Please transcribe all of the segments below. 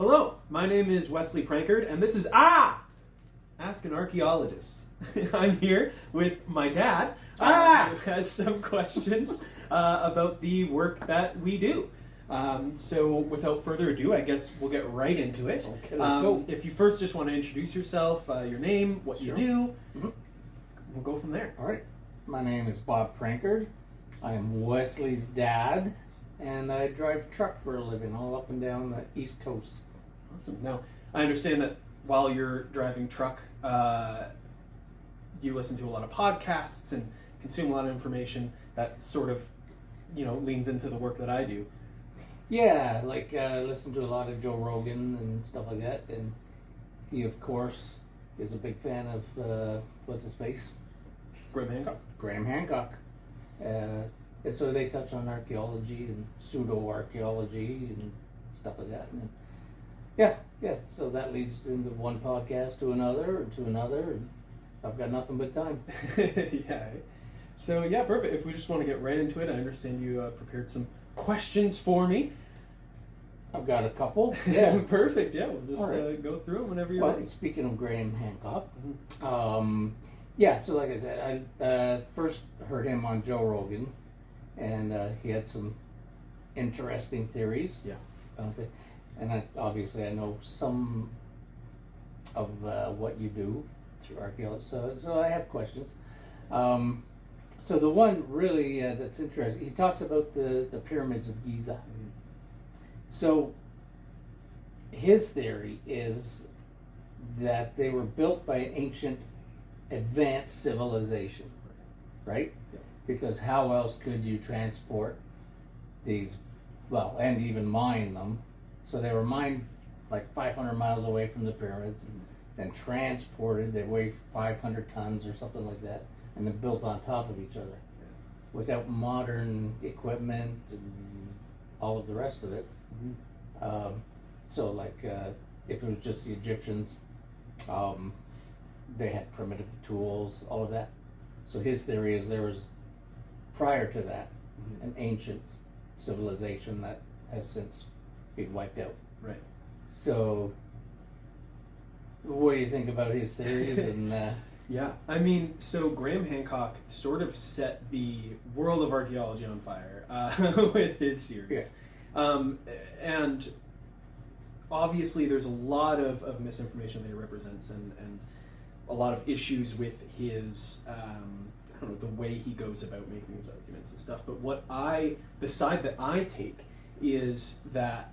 Hello, my name is Wesley Prankard, and this is Ask an Archaeologist. I'm here with my dad, who has some questions about the work that we do. So without further ado, I guess we'll get right into it. Okay, let's go. If you first just want to introduce yourself, your name, what you do, we'll go from there. All right. My name is Bob Prankard. I am Wesley's dad, and I drive truck for a living all up and down the East Coast. Awesome. Now, I understand that while you're driving truck, you listen to a lot of podcasts and consume a lot of information that sort of, leans into the work that I do. Yeah, I listen to a lot of Joe Rogan and stuff like that, and he, of course, is a big fan of, what's his face? Graham Hancock. And so they touch on archaeology and pseudo-archaeology and stuff like that. And yeah, so that leads into one podcast to another, and I've got nothing but time. Yeah. So, yeah, perfect. If we just want to get right into it, I understand you prepared some questions for me. I've got a couple. Yeah. Perfect, yeah. We'll just go through them whenever you're ready. Speaking of Graham Hancock, so like I said, I first heard him on Joe Rogan, and he had some interesting theories. Yeah. And obviously I know some of what you do through archaeology, so I have questions. So the one really that's interesting, he talks about the pyramids of Giza. Mm-hmm. So his theory is that they were built by an ancient advanced civilization, right? Yeah. Because how else could you transport these, and even mine them? So they were mined like 500 miles away from the pyramids, then transported. They weigh 500 tons or something like that, and then built on top of each other without modern equipment and all of the rest of it. Mm-hmm. If it was just the Egyptians, they had primitive tools, all of that. So his theory is there was, prior to that, an ancient civilization that has since been wiped out. Right. So, what do you think about his theories? And yeah, so Graham Hancock sort of set the world of archaeology on fire with his series. Yeah. And obviously there's a lot of misinformation that he represents and a lot of issues with his, the way he goes about making his arguments and stuff. But the side that I take is that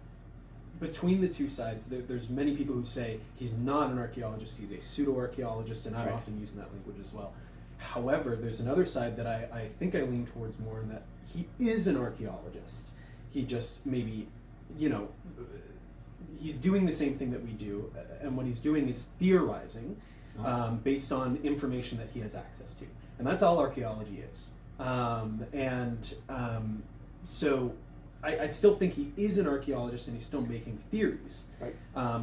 between the two sides, there's many people who say he's not an archaeologist, he's a pseudo-archaeologist, and I'm often using that language as well. However, there's another side that I think I lean towards more in that he is an archaeologist. He just maybe, he's doing the same thing that we do, and what he's doing is theorizing based on information that he has access to. And that's all archaeology is. So I still think he is an archaeologist, and he's still making theories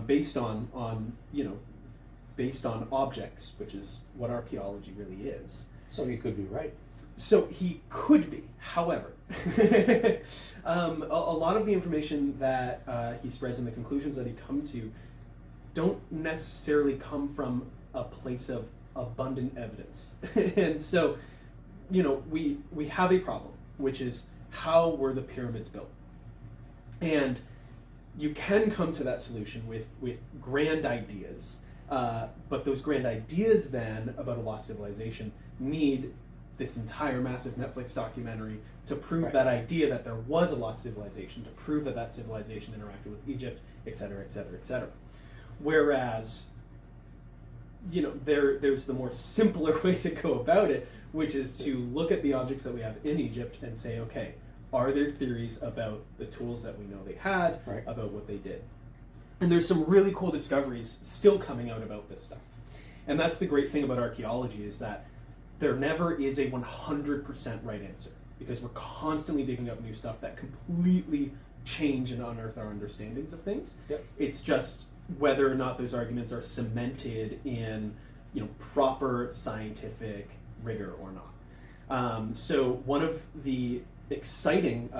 based on objects, which is what archaeology really is. So he could be right. So he could be. However, a lot of the information that he spreads and the conclusions that he comes to don't necessarily come from a place of abundant evidence. And so, we have a problem, which is how were the pyramids built? And you can come to that solution with grand ideas, but those grand ideas then about a lost civilization need this entire massive Netflix documentary to prove that idea that there was a lost civilization, to prove that civilization interacted with Egypt, et cetera, et cetera, et cetera. Whereas, there's the more simpler way to go about it, which is to look at the objects that we have in Egypt and say, okay, are there theories about the tools that we know they had, about what they did? And there's some really cool discoveries still coming out about this stuff. And that's the great thing about archaeology, is that there never is a 100% right answer, because we're constantly digging up new stuff that completely change and unearth our understandings of things. Yep. It's just whether or not those arguments are cemented in proper scientific rigor or not. So one of the exciting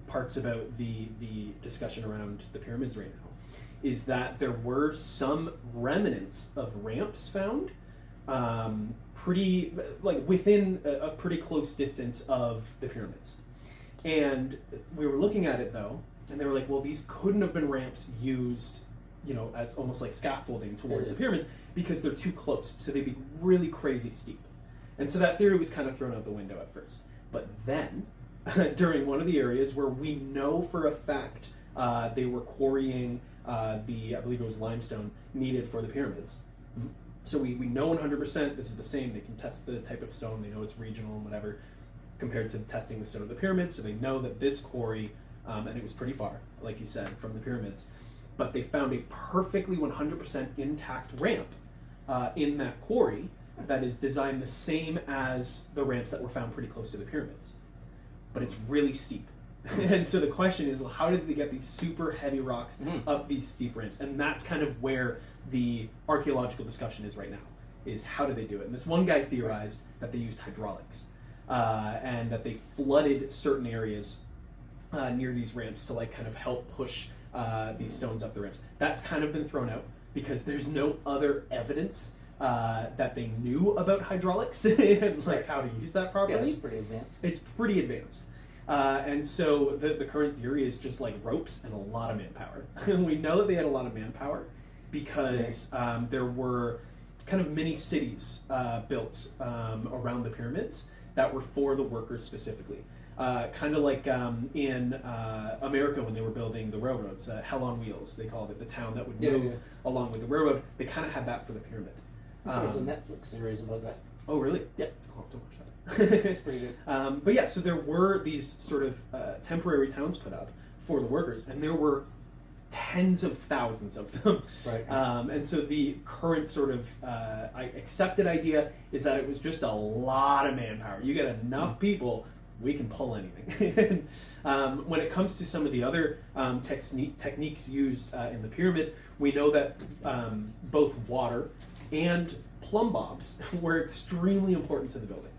parts about the discussion around the pyramids right now is that there were some remnants of ramps found, pretty like within a pretty close distance of the pyramids. And we were looking at it though, and they were like, well, these couldn't have been ramps used, as almost like scaffolding towards the pyramids, because they're too close, so they'd be really crazy steep. And so that theory was kind of thrown out the window at first. But then, during one of the areas where we know for a fact they were quarrying I believe it was limestone needed for the pyramids. Mm-hmm. So we know 100% this is the same. They can test the type of stone. They know it's regional and whatever, compared to testing the stone of the pyramids. So they know that this quarry, and it was pretty far, like you said, from the pyramids, but they found a perfectly 100% intact ramp in that quarry that is designed the same as the ramps that were found pretty close to the pyramids. But it's really steep. And so the question is, well, how did they get these super heavy rocks up these steep ramps? And that's kind of where the archaeological discussion is right now, is how did they do it? And this one guy theorized that they used hydraulics, and that they flooded certain areas near these ramps to like kind of help push these stones up the ramps. That's kind of been thrown out because there's no other evidence that they knew about hydraulics and like how to use that properly. Yeah, it's pretty advanced. It's pretty advanced. And so the current theory is just like ropes and a lot of manpower. And we know that they had a lot of manpower because there were kind of mini cities built around the pyramids that were for the workers specifically. Kind of like in America when they were building the railroads, Hell on Wheels, they called it, the town that would move along with the railroad. They kind of had that for the pyramid. There was a Netflix series about that. Oh, really? Yeah. I'll have to watch that. It's pretty good. But yeah, so there were these sort of temporary towns put up for the workers, and there were tens of thousands of them. Right. And so the current sort of accepted idea is that it was just a lot of manpower. You get enough people, we can pull anything. When it comes to some of the other techniques used in the pyramid, we know that both water and plumb bobs were extremely important to the building.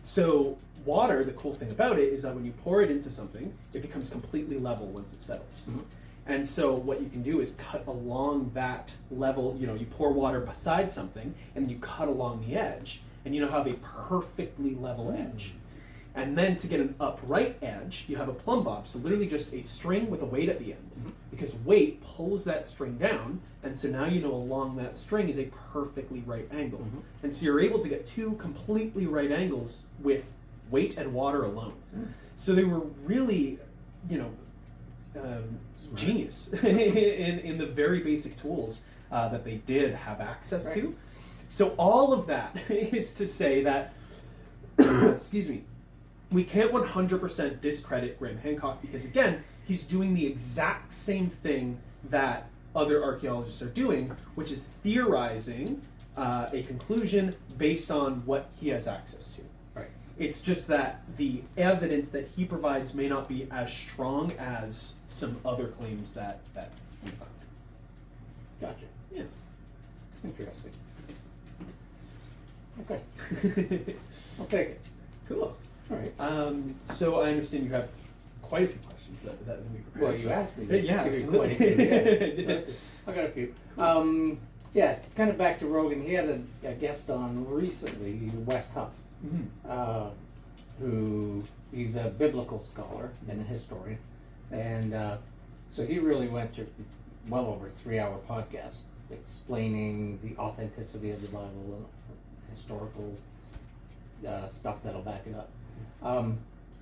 So water, the cool thing about it is that when you pour it into something, it becomes completely level once it settles. Mm-hmm. And so what you can do is cut along that level, you pour water beside something, and then you cut along the edge, and you have a perfectly level edge. And then to get an upright edge, you have a plumb bob, so literally just a string with a weight at the end. Mm-hmm. Because weight pulls that string down, and so now along that string is a perfectly right angle. Mm-hmm. And so you're able to get two completely right angles with weight and water alone. Mm. So they were really, genius in the very basic tools that they did have access to. So all of that is to say that, excuse me, we can't 100% discredit Graham Hancock because, again, he's doing the exact same thing that other archaeologists are doing, which is theorizing a conclusion based on what he has access to. Right. It's just that the evidence that he provides may not be as strong as some other claims that we found. Gotcha. Yeah. Interesting. Okay. I'll take it. Cool. All right. So I understand you have quite a few questions that we prepared. Well, you asked me. Yeah, give you quite a few. Yeah. I got a few. Yeah, kind of back to Rogan. He had a guest on recently, Wes Huff, who he's a biblical scholar and a historian, and so he really went through well over a 3-hour podcast explaining the authenticity of the Bible and historical stuff that'll back it up.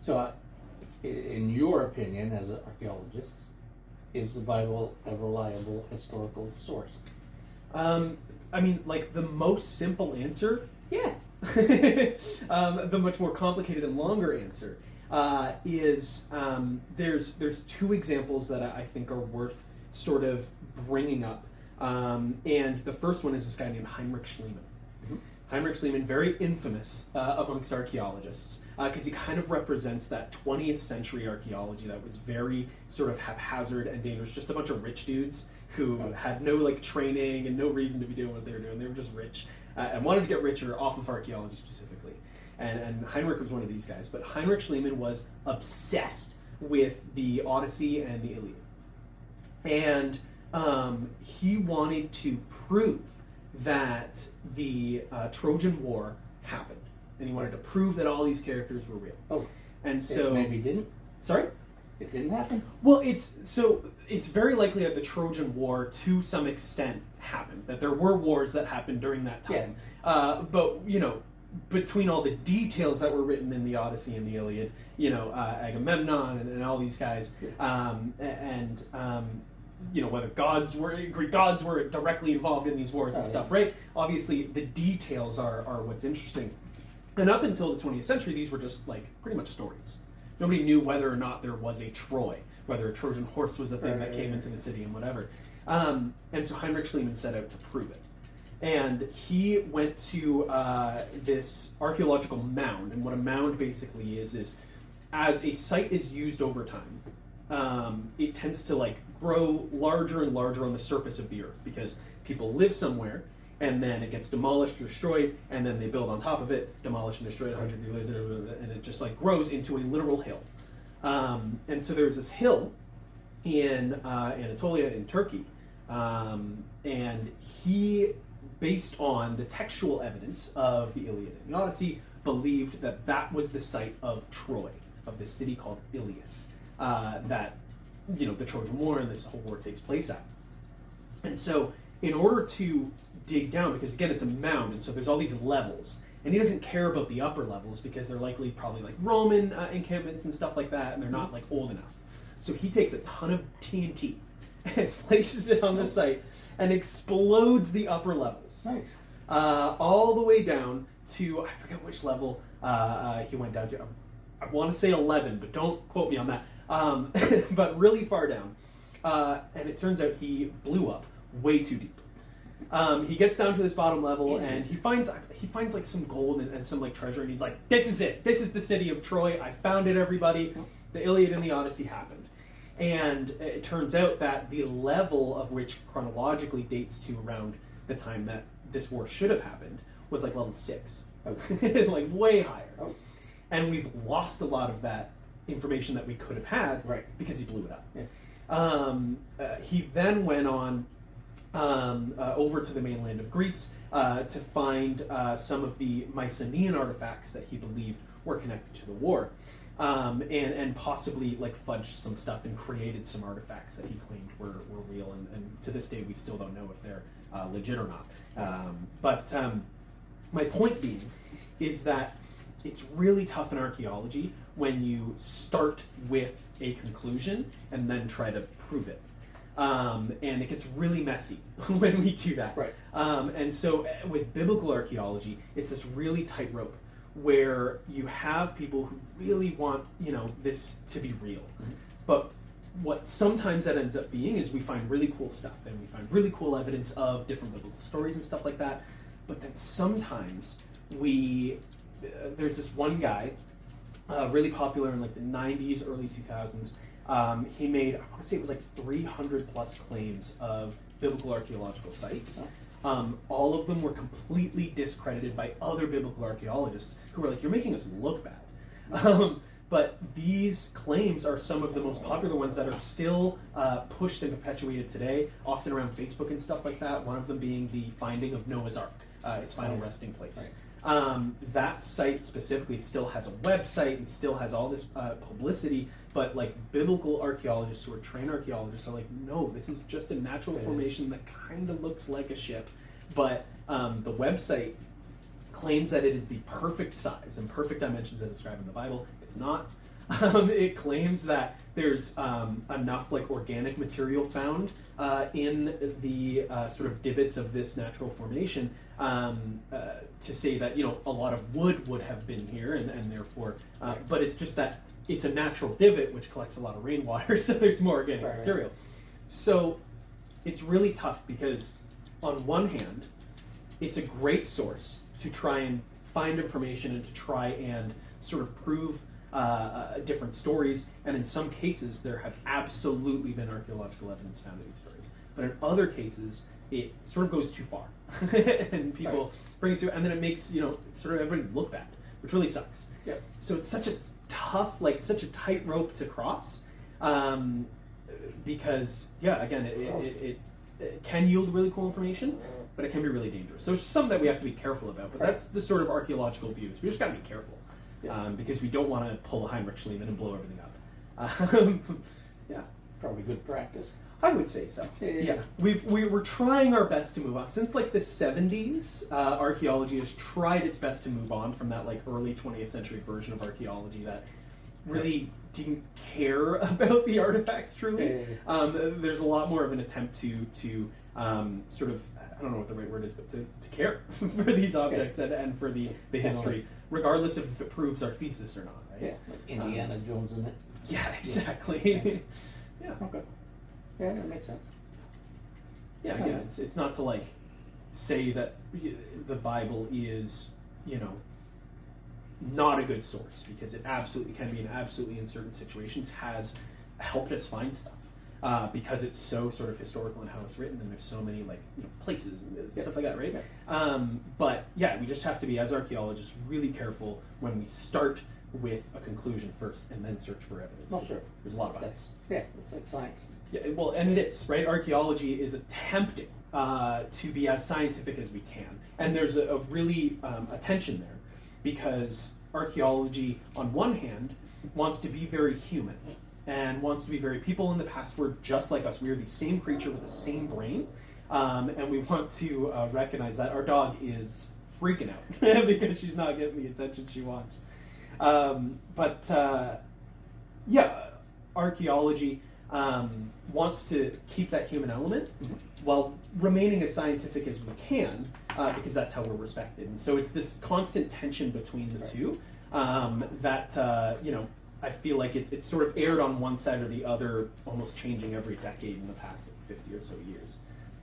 So, in your opinion, as an archaeologist, is the Bible a reliable historical source? I mean, like the most simple answer, yeah. The much more complicated and longer answer is there's two examples that I think are worth sort of bringing up, and the first one is this guy named Heinrich Schliemann. Mm-hmm. Heinrich Schliemann, very infamous amongst archaeologists, because he kind of represents that 20th century archaeology that was very sort of haphazard and dangerous. Just a bunch of rich dudes who had no training and no reason to be doing what they were doing. They were just rich and wanted to get richer off of archaeology specifically. And Heinrich was one of these guys. But Heinrich Schliemann was obsessed with the Odyssey and the Iliad. And he wanted to prove that the Trojan War happened, and he wanted to prove that all these characters were real. Oh, and so maybe didn't. Sorry. It didn't happen? Well, it's very likely that the Trojan War, to some extent, happened. That there were wars that happened during that time. Yeah. But, you know, between all the details that were written in the Odyssey and the Iliad, you know, Agamemnon and all these guys, you know, whether Greek gods were directly involved in these wars and stuff, right? Obviously, the details are what's interesting. And up until the 20th century, these were just, like, pretty much stories. Nobody knew whether or not there was a Troy, whether a Trojan horse was a thing that came into the city and whatever. And so Heinrich Schliemann set out to prove it. And he went to this archaeological mound. And what a mound basically is as a site is used over time, it tends to like grow larger and larger on the surface of the earth because people live somewhere, and then it gets demolished or destroyed, and then they build on top of it, demolished and destroyed 100 years later, and it just like grows into a literal hill. And so there's this hill in Anatolia in Turkey, and he, based on the textual evidence of the Iliad and the Odyssey, believed that that was the site of Troy, of this city called Ilias, that, you know, the Trojan War and this whole war takes place at. And so in order to dig down, because again it's a mound, and so there's all these levels, and he doesn't care about the upper levels because they're likely probably like Roman encampments and stuff like that, and they're not like old enough. So he takes a ton of TNT and places it on the site and explodes the upper levels. Nice. All the way down to, I forget which level he went down to. I want to say 11, but don't quote me on that. But really far down. And it turns out he blew up way too deep. He gets down to this bottom level, and he finds like some gold and some like treasure, and he's like, "This is it. This is the city of Troy. I found it, everybody. The Iliad and the Odyssey happened." And it turns out that the level of which chronologically dates to around the time that this war should have happened was like level 6, like way higher. Oh. And we've lost a lot of that information that we could have had because he blew it up. Yeah. He then went on over to the mainland of Greece to find some of the Mycenaean artifacts that he believed were connected to the war, and possibly like fudged some stuff and created some artifacts that he claimed were real, and to this day we still don't know if they're legit or not. But my point being is that it's really tough in archaeology when you start with a conclusion and then try to prove it. And it gets really messy when we do that. Right. And so with biblical archaeology, it's this really tight rope where you have people who really want, you know, this to be real. Mm-hmm. But what sometimes that ends up being is we find really cool stuff, and we find really cool evidence of different biblical stories and stuff like that. But then sometimes there's this one guy, really popular in like the 90s, early 2000s. He made, I want to say it was like 300 plus claims of biblical archaeological sites. All of them were completely discredited by other biblical archaeologists who were like, "You're making us look bad." But these claims are some of the most popular ones that are still pushed and perpetuated today, often around Facebook and stuff like that. One of them being the finding of Noah's Ark, its final resting place. That site specifically still has a website and still has all this publicity, but like biblical archaeologists who are trained archaeologists are like, no, this is just a natural formation that kind of looks like a ship, but the website claims that it is the perfect size and perfect dimensions as described in the Bible. It's not. It claims that there's enough like organic material found in the sort of divots of this natural formation to say that, you know, a lot of wood would have been here, and therefore, but it's just that it's a natural divot which collects a lot of rainwater, so there's more organic material. So it's really tough because on one hand, it's a great source to try and find information and to try and sort of prove different stories, and in some cases there have absolutely been archaeological evidence found in these stories. But in other cases, it sort of goes too far, and people bring it to, and then it makes, you know, sort of everybody look bad, which really sucks. Yep. So it's such a tough, like such a tight rope to cross, because again, it can yield really cool information, but it can be really dangerous. So it's something that we have to be careful about. But that's the sort of archaeological views. We just got to be careful because we don't want to pull a Heinrich Schliemann and blow everything up. Yeah, Probably good practice. I would say so. Yeah. We're trying our best to move on. Since like the 70s, archaeology has tried its best to move on from that like early 20th century version of archaeology that really didn't care about the artifacts truly. There's a lot more of an attempt to sort of, I don't know what the right word is, but to care for these objects and for the history, regardless if it proves our thesis or not, right? Yeah, like Indiana Jones in it. Yeah, exactly. Yeah. Okay. Yeah, that makes sense. Yeah, again, it's not to like say that the Bible is, not a good source, because it absolutely can be, and absolutely in certain situations has helped us find stuff because it's so sort of historical in how it's written, and there's so many like places and stuff like that, right? But yeah, we just have to be, as archaeologists, really careful when we start with a conclusion first and then search for evidence. Oh, sure. There's a lot of bias. It's like science. Yeah, well, and it is, right? Archaeology is attempting to be as scientific as we can. And there's a really a tension there, because archaeology, on one hand, wants to be very human and wants to be very, people in the past were just like us. We are the same creature with the same brain. And we want to recognize that our dog is freaking out because she's not getting the attention she wants. Archaeology wants to keep that human element while remaining as scientific as we can, because that's how we're respected. And so it's this constant tension between the two that I feel like it's sort of aired on one side or the other, almost changing every decade in the past 50 or so years.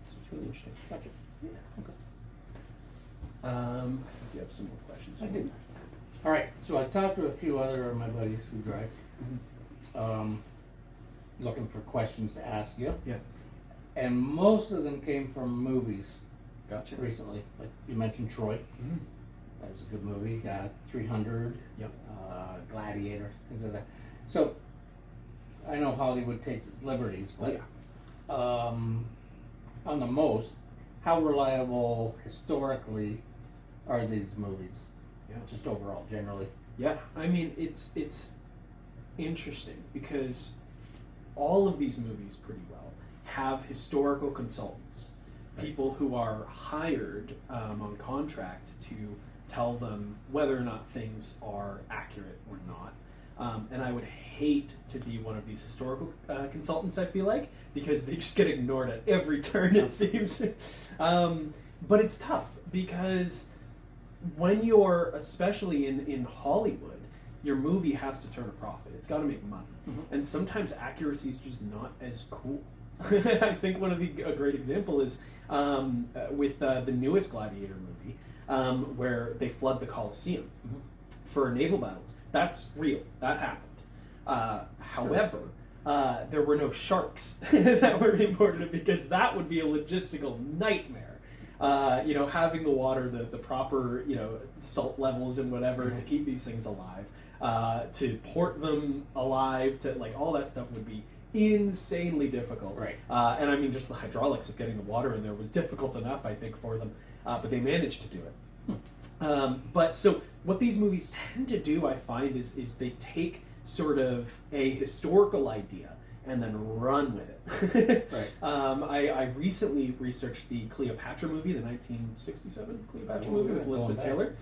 So it's really interesting. Gotcha. Yeah. Okay. I think you have some more questions. I do. All right, so I talked to a few other of my buddies who drive, looking for questions to ask you. Yeah. And most of them came from movies. Gotcha. Recently, like you mentioned Troy. Mm-hmm. That was a good movie. 300. Yep. Gladiator, things like that. So I know Hollywood takes its liberties, but on the most, how reliable historically are these movies? Yeah. Just overall, generally. Yeah, I mean, it's interesting because all of these movies pretty well have historical consultants, people who are hired on contract to tell them whether or not things are accurate or not. And I would hate to be one of these historical consultants, I feel like, because they just get ignored at every turn, it seems. But it's tough because when you're, especially in Hollywood, your movie has to turn a profit. It's got to make money. And sometimes accuracy is just not as cool. I think one of a great example is with the newest Gladiator movie, where they flood the Colosseum for naval battles. That's real. That happened. However, there were no sharks that were imported, because that would be a logistical nightmare. Having the water, the proper, salt levels and whatever to keep these things alive, to port them alive, to like all that stuff would be insanely difficult. Right. And I mean, just the hydraulics of getting the water in there was difficult enough, I think, for them. But they managed to do it. But so what these movies tend to do, I find, is they take sort of a historical idea and then run with it. Right. I recently researched the Cleopatra movie, the 1967 Cleopatra movie with Elizabeth Taylor.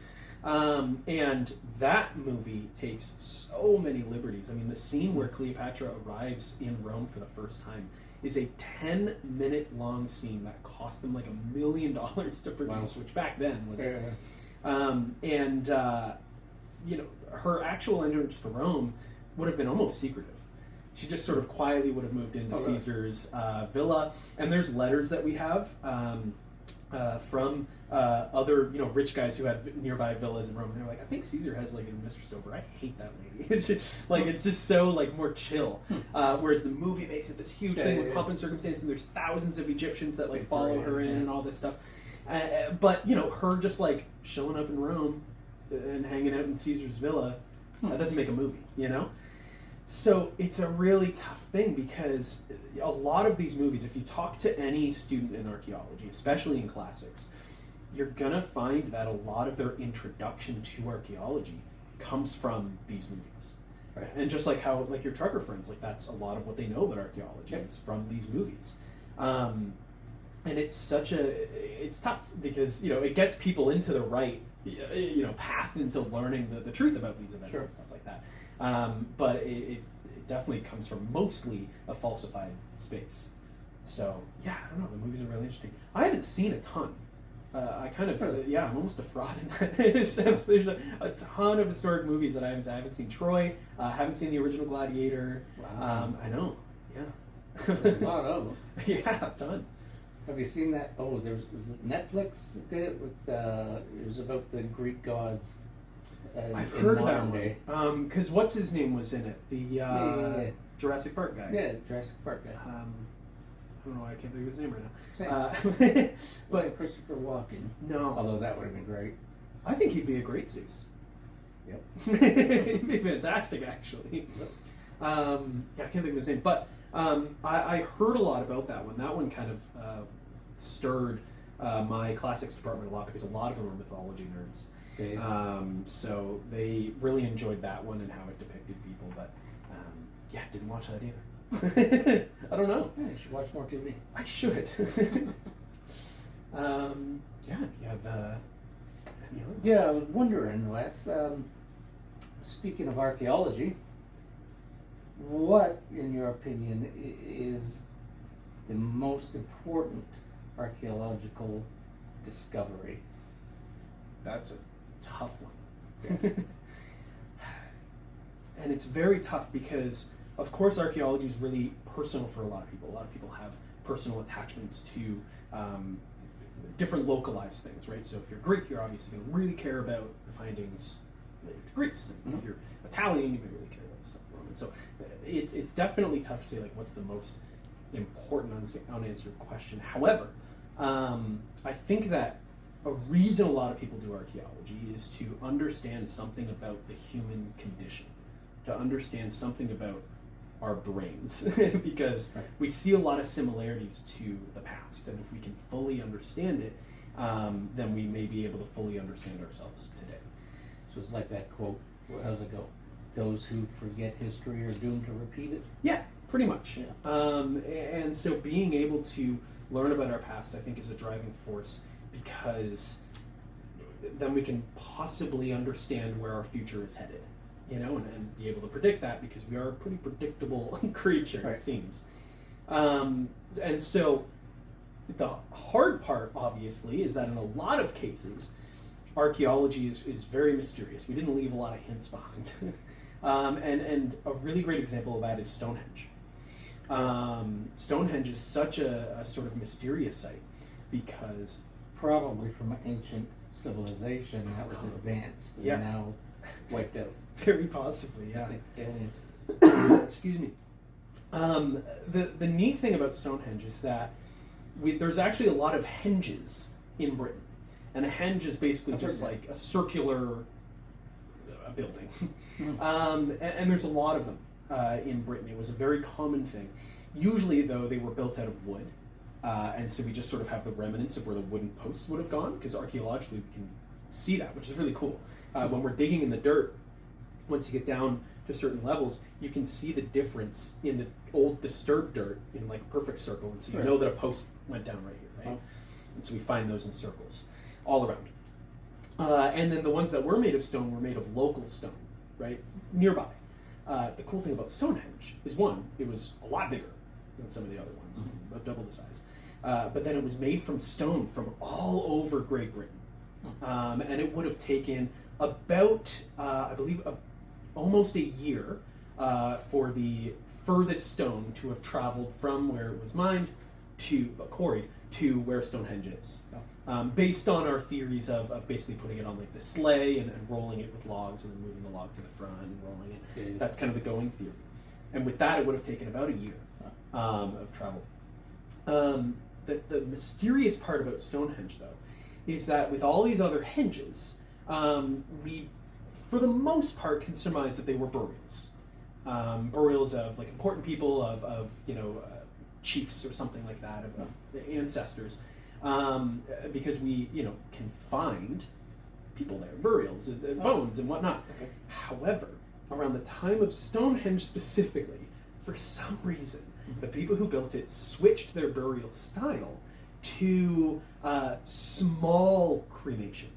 And that movie takes so many liberties. I mean, the scene where Cleopatra arrives in Rome for the first time is a 10-minute long scene that cost them like $1 million to produce, which back then was... her actual entrance to Rome would have been almost secretive. She just sort of quietly would have moved into Caesar's villa. And there's letters that we have from other rich guys who had nearby villas in Rome. And they're like, I think Caesar has like his mistress over. I hate that lady. It's just so like more chill. Whereas the movie makes it this huge thing with pomp and circumstance, and there's thousands of Egyptians that like follow her in and all this stuff. But her just like showing up in Rome and hanging out in Caesar's villa, that doesn't make a movie, So it's a really tough thing because a lot of these movies, if you talk to any student in archaeology, especially in classics, you're gonna find that a lot of their introduction to archaeology comes from these movies. Right? And just like how, like your trucker friends, like that's a lot of what they know about archaeology is from these movies. And it's it's tough because, you know, it gets people into the right, you know, path into learning the truth about these events and stuff like that. But it definitely comes from mostly a falsified space. So, yeah, I don't know, the movies are really interesting. I haven't seen a ton. I kind of, I'm almost a fraud in that sense. There's a ton of historic movies that I haven't seen. I haven't seen Troy, haven't seen the original Gladiator. Wow. I know, There's a lot of them. Yeah, a ton. Have you seen that? Oh, was it Netflix that did it with, it was about the Greek gods. I've in heard modern that day. one. Because what's his name was in it? The Yeah. Jurassic Park guy. Yeah, Jurassic Park guy. I don't know why I can't think of his name right Same. now. But Christopher Walken. no, Although that would have been great. I think he'd be a great Zeus. Yep. He'd be fantastic, actually. I can't think of his name, but I heard a lot about that one. That one kind of stirred my classics department a lot because a lot of them are mythology nerds. Okay. So they really enjoyed that one and how it depicted people, but didn't watch that either. I don't know. Yeah, you should watch more TV. I should. You have any other? Yeah, I was wondering, Wes, speaking of archaeology, what, in your opinion, is the most important archaeological discovery? That's a tough one. And it's very tough because, of course, archaeology is really personal for a lot of people. A lot of people have personal attachments to different localized things, right? So if you're Greek, you're obviously going to really care about the findings related to Greece. And if you're Italian, you may really care about the stuff Roman. So it's definitely tough to say, like, what's the most important unanswered question. However, I think that a reason a lot of people do archaeology is to understand something about the human condition, to understand something about our brains, because we see a lot of similarities to the past, and if we can fully understand it, then we may be able to fully understand ourselves today. So it's like that quote, how does it go? Those who forget history are doomed to repeat it? Yeah, pretty much. Yeah. And so being able to learn about our past, I think, is a driving force, because then we can possibly understand where our future is headed, you know, and be able to predict that, because we are a pretty predictable creature, right. It seems. And so the hard part, obviously, is that in a lot of cases, archaeology is very mysterious. We didn't leave a lot of hints behind. And a really great example of that is Stonehenge. Stonehenge is such a sort of mysterious site because... Probably from an ancient civilization that was advanced and now wiped out. Very possibly, yeah. Like aliens. Excuse me. The neat thing about Stonehenge is that there's actually a lot of henges in Britain. And a henge is basically just like a circular building. And there's a lot of them in Britain. It was a very common thing. Usually, though, they were built out of wood. And so we just sort of have the remnants of where the wooden posts would have gone, because archaeologically we can see that, which is really cool. When we're digging in the dirt, once you get down to certain levels, you can see the difference in the old disturbed dirt in like a perfect circle, and so you know that a post went down right here, right? And so we find those in circles all around. And then the ones that were made of stone were made of local stone, right, nearby. The cool thing about Stonehenge is, one, it was a lot bigger than some of the other ones, about double the size. But then it was made from stone from all over Great Britain. And it would have taken about, I believe, almost a year for the furthest stone to have traveled from where it was mined to quarried to where Stonehenge is. Based on our theories of basically putting it on like the sleigh and rolling it with logs and then moving the log to the front and rolling it. That's kind of the going theory. And with that, it would have taken about a year of travel. The mysterious part about Stonehenge, though, is that with all these other henges, we, for the most part, can surmise that they were burials. burials of like important people, of chiefs or something like that, of ancestors, because we can find people there, burials, bones and whatnot. Okay. However, around the time of Stonehenge specifically, for some reason, the people who built it switched their burial style to small cremation.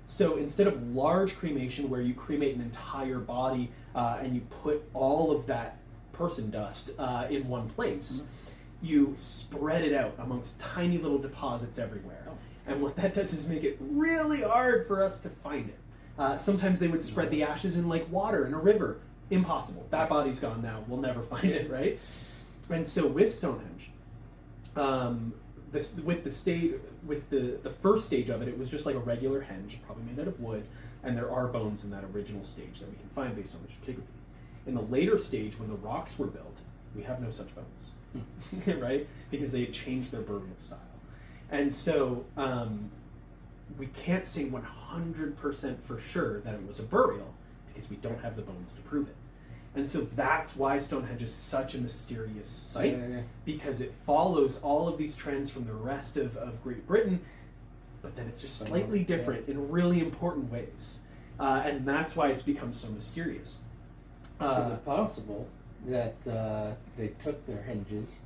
So instead of large cremation, where you cremate an entire body and you put all of that person dust in one place, you spread it out amongst tiny little deposits everywhere. Oh. And what that does is make it really hard for us to find it. Sometimes they would spread the ashes in like water in a river. Impossible. That body's gone now. We'll never find it, right? And so with Stonehenge, with the first stage of it, it was just like a regular henge, probably made out of wood, and there are bones in that original stage that we can find based on the stratigraphy. In the later stage, when the rocks were built, we have no such bones, right? Because they had changed their burial style. And so we can't say 100% for sure that it was a burial, because we don't have the bones to prove it. And so that's why Stonehenge is such a mysterious site, because it follows all of these trends from the rest of Great Britain, but then it's just slightly different in really important ways. And that's why it's become so mysterious. Is it possible that they took their hinges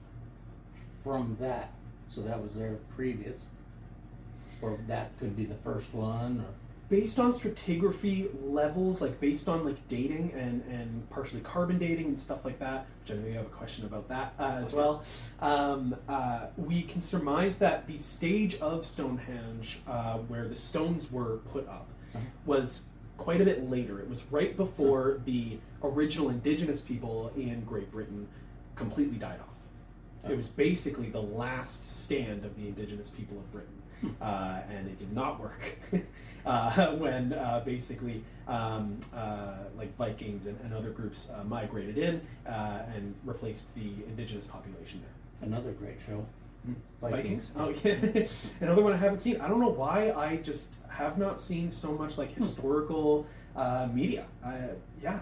from that, so that was their previous, or that could be the first one, or... Based on stratigraphy levels, like based on like dating and partially carbon dating and stuff like that, which I know you have a question about that as well, we can surmise that the stage of Stonehenge where the stones were put up was quite a bit later. It was right before the original indigenous people in Great Britain completely died off. It was basically the last stand of the indigenous people of Britain. And it did not work when basically like Vikings and other groups migrated in and replaced the indigenous population there. Another great show. Vikings? Oh yeah. Another one I haven't seen. I don't know why I just have not seen so much like historical media. Yeah.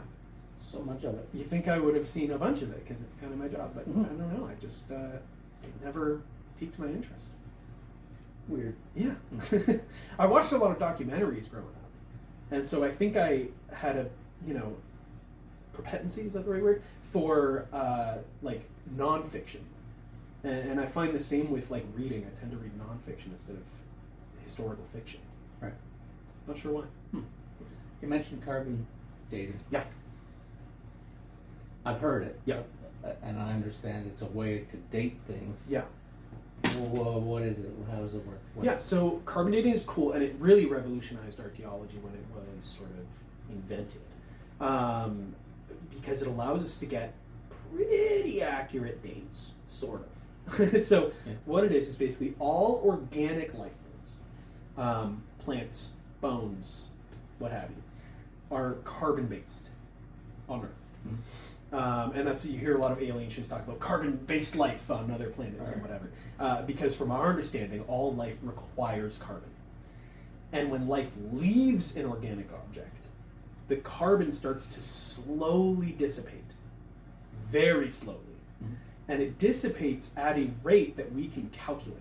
So much of it. You think I would have seen a bunch of it because it's kind of my job, but I don't know. I just it never piqued my interest. Weird. Yeah. I watched a lot of documentaries growing up. And so I think I had a, propensity, is that the right word? For, like, nonfiction. And I find the same with, like, reading. I tend to read nonfiction instead of historical fiction. Right. Not sure why. You mentioned carbon dating. Yeah. I've heard it. Yeah. And I understand it's a way to date things. Yeah. Well, what is it? How does it work? Yeah, so carbon dating is cool, and it really revolutionized archaeology when it was sort of invented, because it allows us to get pretty accurate dates, sort of. So what it is basically all organic life forms, plants, bones, what have you, are carbon-based on Earth. And that's, you hear a lot of alien shows talk about carbon-based life on other planets and whatever. Because from our understanding, all life requires carbon. And when life leaves an organic object, the carbon starts to slowly dissipate. Very slowly. And it dissipates at a rate that we can calculate.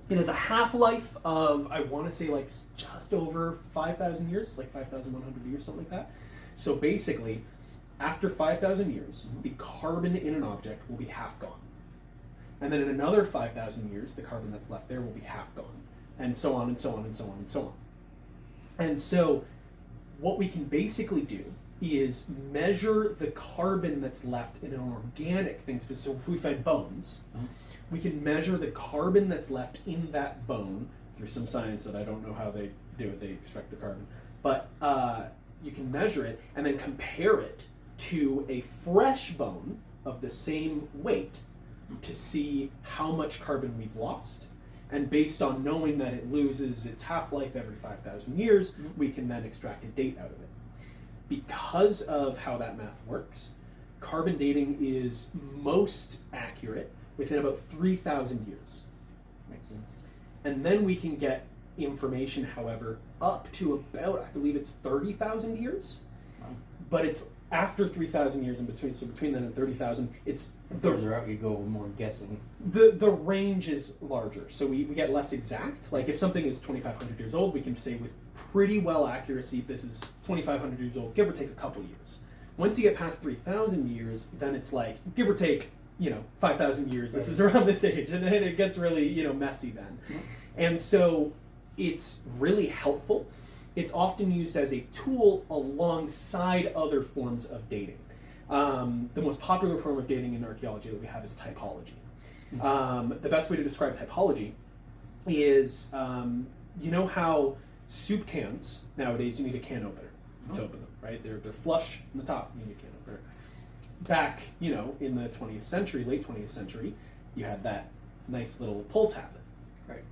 It has a half-life of, I want to say, like just over 5,000 years, like 5,100 years, something like that. So basically, after 5,000 years, the carbon in an object will be half gone. And then in another 5,000 years, the carbon that's left there will be half gone. And so on and so on and so on and so on. And so what we can basically do is measure the carbon that's left in an organic thing. So if we find bones, we can measure the carbon that's left in that bone through some science that I don't know how they do it. They extract the carbon. But you can measure it and then compare it to a fresh bone of the same weight to see how much carbon we've lost. And based on knowing that it loses its half-life every 5,000 years, we can then extract a date out of it. Because of how that math works, carbon dating is most accurate within about 3,000 years. Makes sense. And then we can get information, however, up to about, I believe it's 30,000 years. but it's after 3,000 years in between, so between then and 30,000, it's The further out you go, more guessing. the range is larger, so we get less exact. Like if something is 2,500 years old, we can say with pretty well accuracy this is 2,500 years old, give or take a couple years. Once you get past 3,000 years, then it's like give or take 5,000 years. This is around this age, and it gets really messy then. And so it's really helpful. It's often used as a tool alongside other forms of dating. The most popular form of dating in archaeology that we have is typology. The best way to describe typology is, how soup cans, nowadays you need a can opener to open them, right? They're flush in the top, you need a can opener. Back, in the 20th century, late 20th century, you had that nice little pull tab,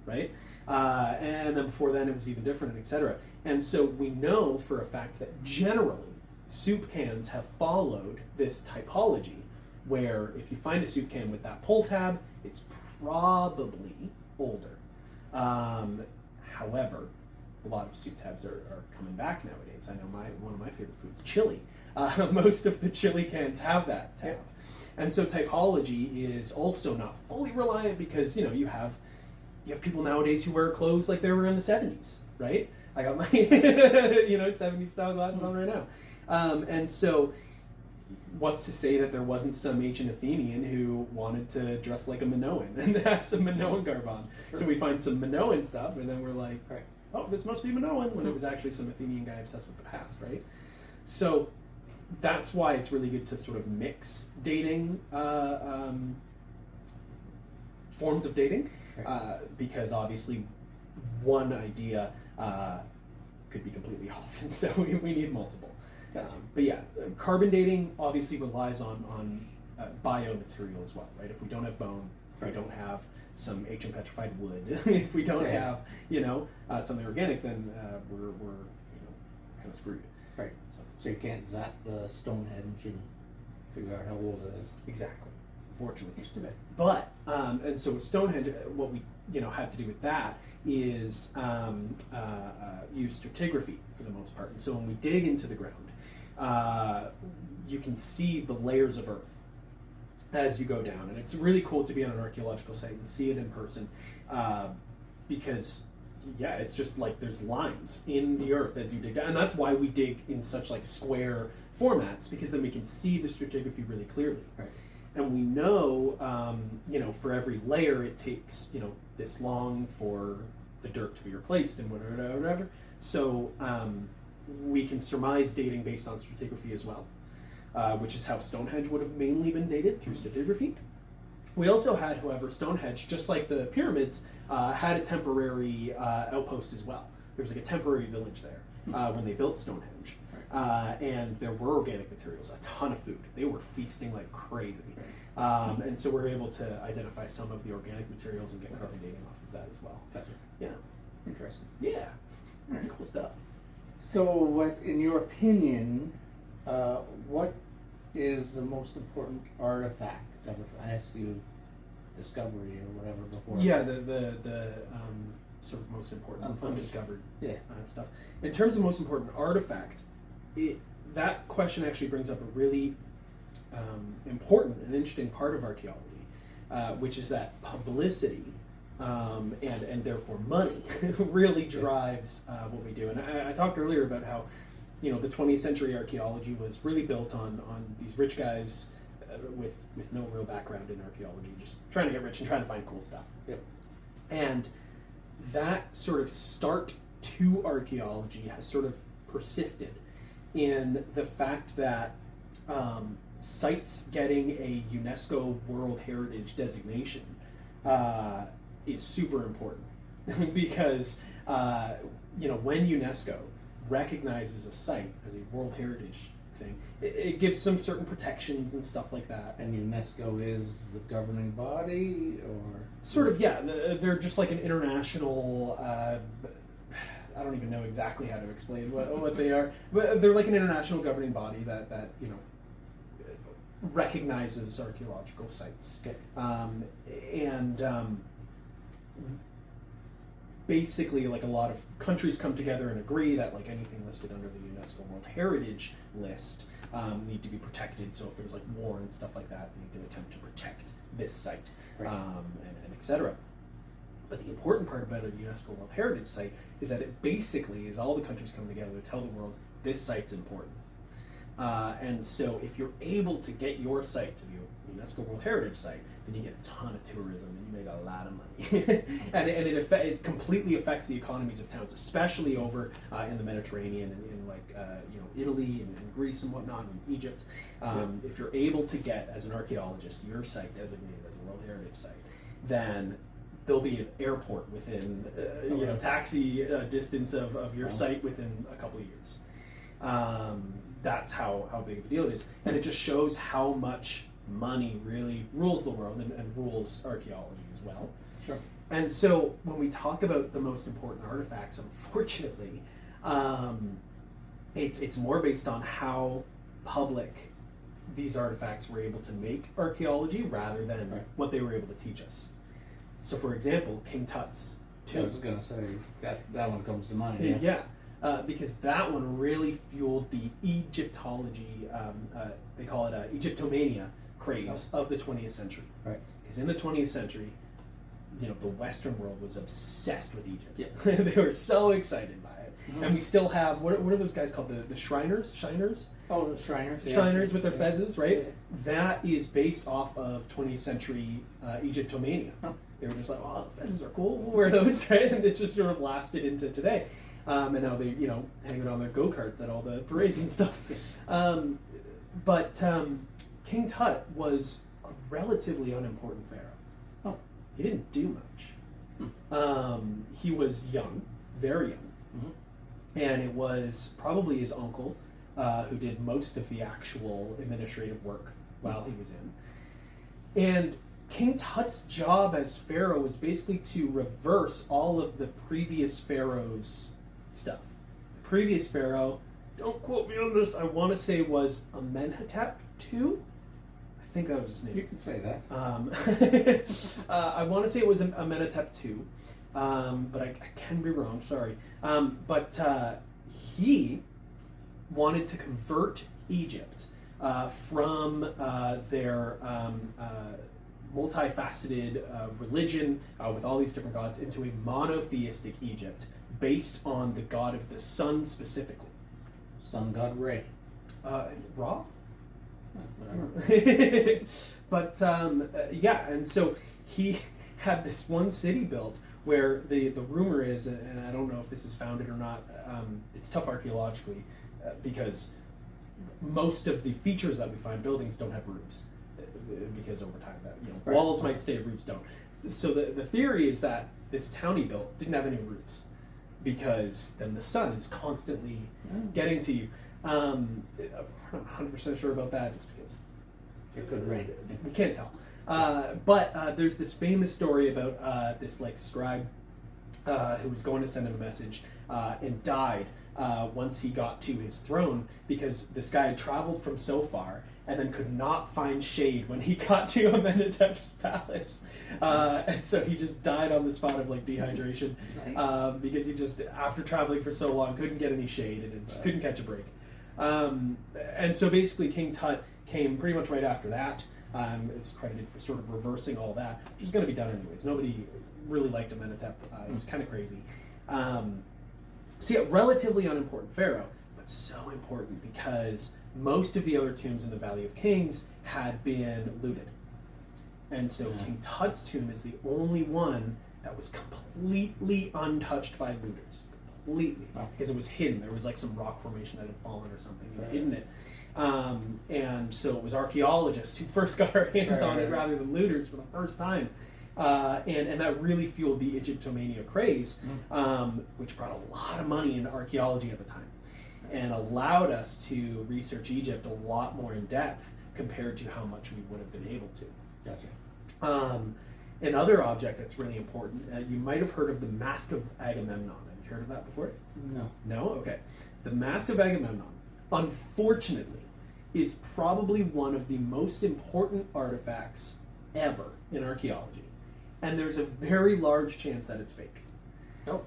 right? And then before then it was even different, and etc. And so we know for a fact that generally soup cans have followed this typology, where if you find a soup can with that pull tab, it's probably older. However, a lot of soup tabs are coming back nowadays. I know one of my favorite foods, chili. Most of the chili cans have that tab. And so typology is also not fully reliant because, you have people nowadays who wear clothes like they were in the 70s, right? I got my 70s style glasses on right now. And so what's to say that there wasn't some ancient Athenian who wanted to dress like a Minoan and have some Minoan garb on? Sure. So we find some Minoan stuff, and then we're like, oh, this must be Minoan, when it was actually some Athenian guy obsessed with the past, right? So that's why it's really good to sort of mix dating, forms of dating, because obviously one idea could be completely off, and so we need multiple. But yeah, carbon dating obviously relies on biomaterial as well, right? If we don't have bone, if we don't have some ancient petrified wood, if we don't have something organic, then we're kind of screwed. Right. So you can't zap the Stonehenge and figure out how old it is. Exactly. Unfortunately. But and so with Stonehenge, what we had to do with that is use stratigraphy for the most part. And so when we dig into the ground, you can see the layers of earth as you go down, and it's really cool to be on an archaeological site and see it in person, because it's just like there's lines in the earth as you dig down, and that's why we dig in such like square formats, because then we can see the stratigraphy really clearly. Right. And we know, for every layer it takes, this long for the dirt to be replaced and whatever. So we can surmise dating based on stratigraphy as well, which is how Stonehenge would have mainly been dated, through stratigraphy. We also had, however, Stonehenge, just like the pyramids, had a temporary outpost as well. There was like a temporary village there when they built Stonehenge. And there were organic materials, a ton of food. They were feasting like crazy. And so we're able to identify some of the organic materials and get carbon dating off of that as well. Gotcha. Yeah. Interesting. Yeah. That's cool stuff. So, what, in your opinion, what is the most important artifact? I asked you discovery or whatever before. Yeah, the sort of most important undiscovered stuff. In terms of most important artifact, that question actually brings up a really important and interesting part of archaeology, which is that publicity and therefore money really drives what we do. And I talked earlier about how the 20th century archaeology was really built on these rich guys with no real background in archaeology, just trying to get rich and trying to find cool stuff. Yep. And that sort of start to archaeology has sort of persisted in the fact that sites getting a UNESCO World Heritage designation is super important because when UNESCO recognizes a site as a World Heritage thing, it gives some certain protections and stuff like that. And UNESCO is the governing body, or sort of, yeah. They're just like an international. I don't even know exactly how to explain what they are, but they're like an international governing body that recognizes archaeological sites. Okay. basically, like, a lot of countries come together and agree that, like, anything listed under the UNESCO World Heritage List need to be protected. So if there's, like, war and stuff like that, they need to attempt to protect this site, Right. and et cetera. But the important part about a UNESCO World Heritage Site is that it basically is all the countries coming together to tell the world this site's important. And so if you're able to get your site to be a UNESCO World Heritage Site, then you get a ton of tourism and you make a lot of money. and it completely affects the economies of towns, especially over in the Mediterranean and in like Italy and Greece and whatnot, and Egypt. If you're able to get, as an archaeologist, your site designated as a World Heritage Site, then there'll be an airport within taxi distance of your site within a couple of years. That's how big of a deal it is, and it just shows how much money really rules the world and rules archaeology as well. Sure. And so when we talk about the most important artifacts, unfortunately, it's more based on how public these artifacts were able to make archaeology rather than what they were able to teach us. So, for example, King Tut's tomb. I was going to say that one comes to mind. Yeah. Because that one really fueled the Egyptology, they call it Egyptomania craze of the 20th century. Right. Because in the 20th century, the Western world was obsessed with Egypt. They were so excited by it. Mm-hmm. And we still have, what are those guys called? The Shriners? Shiners? Oh, the Shriners. Shriners with their fezzes, right? Yeah. That is based off of 20th century Egyptomania. Oh. They were just like, oh, the fezzes are cool, we'll wear those, right? And it just sort of lasted into today. And now they, hang it on their go-karts at all the parades and stuff. But King Tut was a relatively unimportant pharaoh. Oh. He didn't do much. He was young, very young. Mm-hmm. And it was probably his uncle who did most of the actual administrative work while he was in. And King Tut's job as pharaoh was basically to reverse all of the previous pharaohs' stuff. The previous pharaoh, don't quote me on this, I want to say was Amenhotep II? I think that was his name. You can say that. I want to say it was Amenhotep II, but I can be wrong, sorry. But he wanted to convert Egypt from their multifaceted religion with all these different gods into a monotheistic Egypt based on the god of the sun specifically. Sun god Ra? Ra? Whatever. But and so he had this one city built where the rumor is, and I don't know if this is founded or not, it's tough archaeologically because most of the features that we find, buildings don't have roofs. Because over time that walls might stay, roofs don't. So the theory is that this town he built didn't have any roofs because then the sun is constantly getting to you. I'm not 100% sure about that just because it could rain. We can't tell. But there's this famous story about this like scribe who was going to send him a message and died once he got to his throne because this guy had traveled from so far and then could not find shade when he got to Amenhotep's palace. And so he just died on the spot of like dehydration. Nice. Because he just, after traveling for so long, couldn't get any shade and just couldn't catch a break. And so basically King Tut came pretty much right after that. Is credited for sort of reversing all that, which was going to be done anyways. Nobody really liked Amenhotep. It was kind of crazy. So yeah, relatively unimportant pharaoh, but so important because most of the other tombs in the Valley of Kings had been looted. And so King Tut's tomb is the only one that was completely untouched by looters. Completely. Wow. Because it was hidden. There was like some rock formation that had fallen or something and hidden it. And so it was archaeologists who first got our hands on it rather than looters for the first time. And that really fueled the Egyptomania craze, which brought a lot of money into archaeology at the time and allowed us to research Egypt a lot more in depth compared to how much we would have been able to. Gotcha. Another object that's really important, you might have heard of the Mask of Agamemnon. Have you heard of that before? No. No? Okay. The Mask of Agamemnon, unfortunately, is probably one of the most important artifacts ever in archaeology. And there's a very large chance that it's fake. Nope.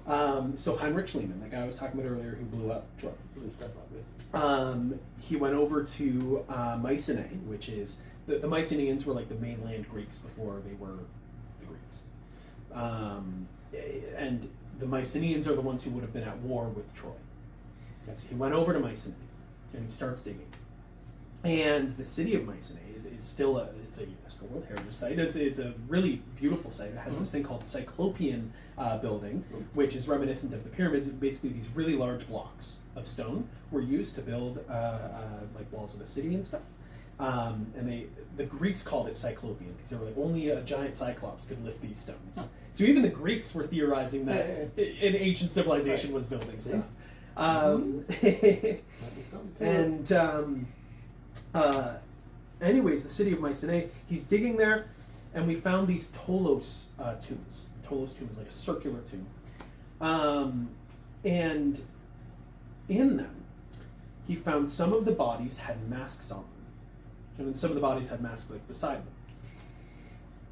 So Heinrich Schliemann, the guy I was talking about earlier who blew up Troy, Blue stuff up it. he went over to Mycenae, which is the Mycenaeans were like the mainland Greeks before they were the Greeks, and the Mycenaeans are the ones who would have been at war with Troy. So he went over to Mycenae and he starts digging, and the city of Mycenae is still it's a UNESCO World Heritage Site. It's a really beautiful site. It has this thing called the Cyclopean building, which is reminiscent of the pyramids. Basically, these really large blocks of stone were used to build like walls of the city and stuff. And the Greeks called it Cyclopean because they were like only a giant cyclops could lift these stones. So even the Greeks were theorizing that an ancient civilization was building stuff. Anyways, the city of Mycenae, he's digging there, and we found these Tolos tombs. The Tolos tomb is like a circular tomb. And in them, he found some of the bodies had masks on them. And then some of the bodies had masks like beside them.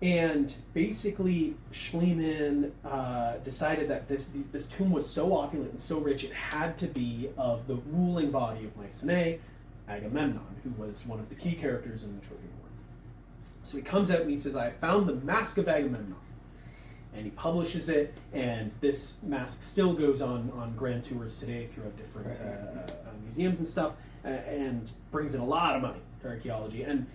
And basically, Schliemann decided that this tomb was so opulent and so rich, it had to be of the ruling body of Mycenae, Agamemnon, who was one of the key characters in the Trojan War. So he comes out and he says, I found the mask of Agamemnon. And he publishes it, and this mask still goes on grand tours today throughout different museums and stuff, and brings in a lot of money to archaeology. And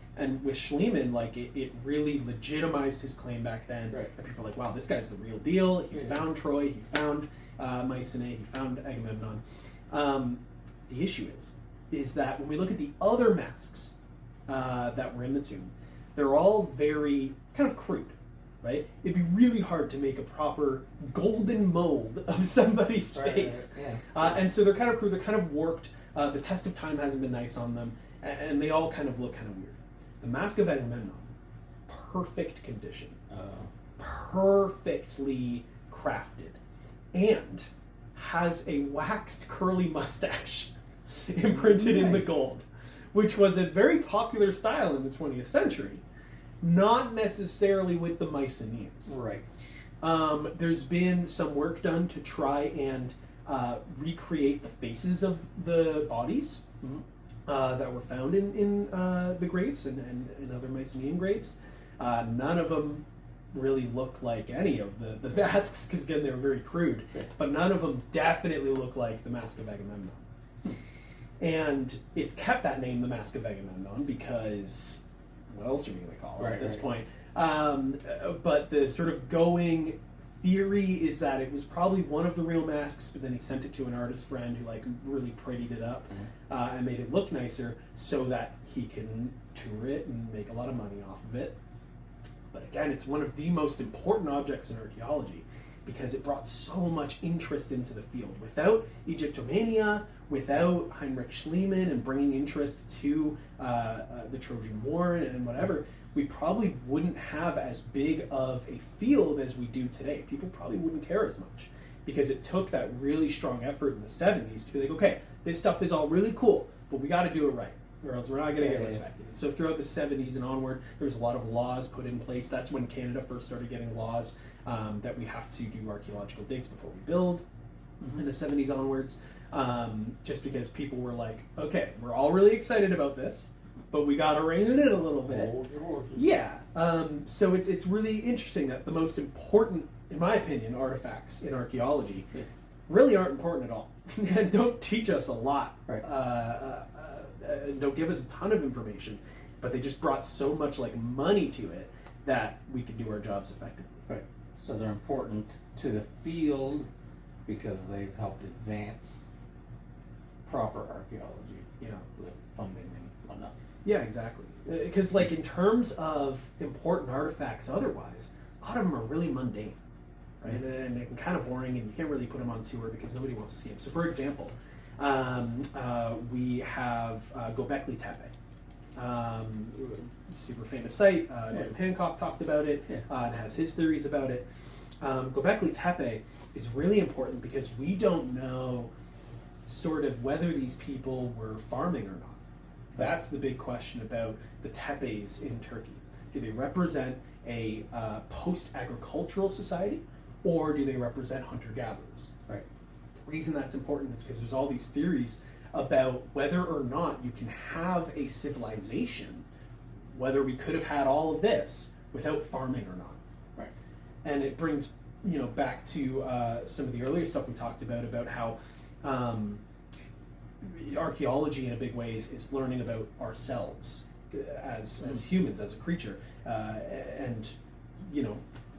with Schliemann, like it really legitimized his claim back then. Right. And people are like, wow, this guy's the real deal. He found Troy, he found Mycenae, he found Agamemnon. The issue is that when we look at the other masks that were in the tomb, they're all very kind of crude. Right? It'd be really hard to make a proper golden mold of somebody's face. Right. Yeah. And so they're kind of crude, they're kind of warped. The test of time hasn't been nice on them, and they all kind of look kind of weird. The Mask of Agamemnon, perfect condition. Perfectly crafted. And has a waxed curly mustache imprinted in the gold, which was a very popular style in the 20th century. Not necessarily with the Mycenaeans. Right. There's been some work done to try and recreate the faces of the bodies that were found in the graves and other Mycenaean graves. None of them really look like any of the masks, because again, they were very crude. Right. But none of them definitely look like the Mask of Agamemnon. And it's kept that name, the Mask of Agamemnon, because... what else are we going to call it at this point? But the sort of going theory is that it was probably one of the real masks, but then he sent it to an artist friend who like really prettied it up and made it look nicer so that he can tour it and make a lot of money off of it. But again, it's one of the most important objects in archaeology because it brought so much interest into the field. Without Egyptomania, without Heinrich Schliemann and bringing interest to the Trojan War and whatever, we probably wouldn't have as big of a field as we do today. People probably wouldn't care as much because it took that really strong effort in the 70s to be like, okay, this stuff is all really cool, but we got to do it right, or else we're not going to get respected. So throughout the 70s and onward, there was a lot of laws put in place. That's when Canada first started getting laws that we have to do archaeological digs before we build in the 70s onwards. Just because people were like, okay, we're all really excited about this, but we got to rein it in a little bit. Yeah. So it's really interesting that the most important, in my opinion, artifacts in archaeology really aren't important at all and don't teach us a lot. Right. Don't give us a ton of information, but they just brought so much like money to it that we could do our jobs effectively. Right. So they're important to the field because they've helped advance proper archaeology with funding and whatnot. Yeah, exactly. Because like in terms of important artifacts otherwise, a lot of them are really mundane, right? And they're kind of boring and you can't really put them on tour because nobody wants to see them. So for example, we have Göbekli Tepe. Super famous site. Graham Hancock talked about it and has his theories about it. Göbekli Tepe is really important because we don't know sort of whether these people were farming or not. That's the big question about the tepes in Turkey. Do they represent a post-agricultural society, or do they represent hunter-gatherers? Right. The reason that's important is because there's all these theories about whether or not you can have a civilization, whether we could have had all of this without farming or not. Right. And it brings, back to some of the earlier stuff we talked about how archaeology in a big way is learning about ourselves as humans, as a creature. And,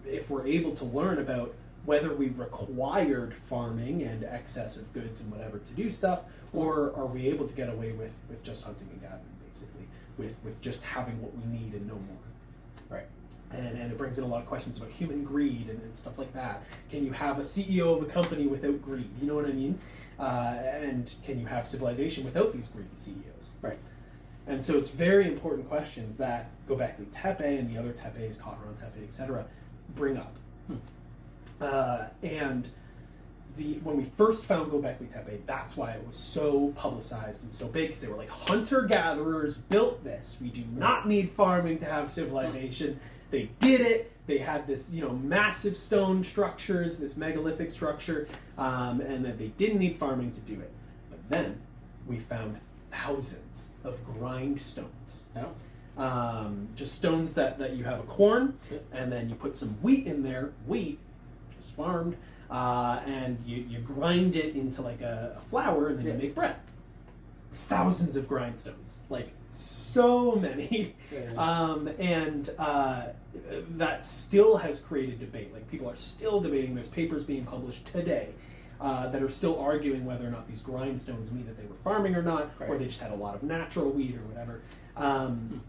if we're able to learn about whether we required farming and excess of goods and whatever to do stuff, or are we able to get away with just hunting and gathering, basically, with just having what we need and no more. Right. And it brings in a lot of questions about human greed and stuff like that. Can you have a CEO of a company without greed? You know what I mean? And can you have civilization without these greedy CEOs? Right. And so it's very important questions that Göbekli Tepe and the other tepes, Kataran Tepe, etc., bring up. And when we first found Göbekli Tepe, that's why it was so publicized and so big, because they were like, hunter-gatherers built this. We do not need farming to have civilization. They did it. They had this, massive stone structures, this megalithic structure, and that they didn't need farming to do it. But then we found thousands of grindstones. Oh. Just stones that you have a corn, and then you put some wheat in there, wheat, just farmed, and you grind it into like a flour, and then you make bread. Thousands of grindstones, like so many. And that still has created debate. Like, people are still debating. There's papers being published today that are still arguing whether or not these grindstones mean that they were farming or not, or they just had a lot of natural wheat or whatever.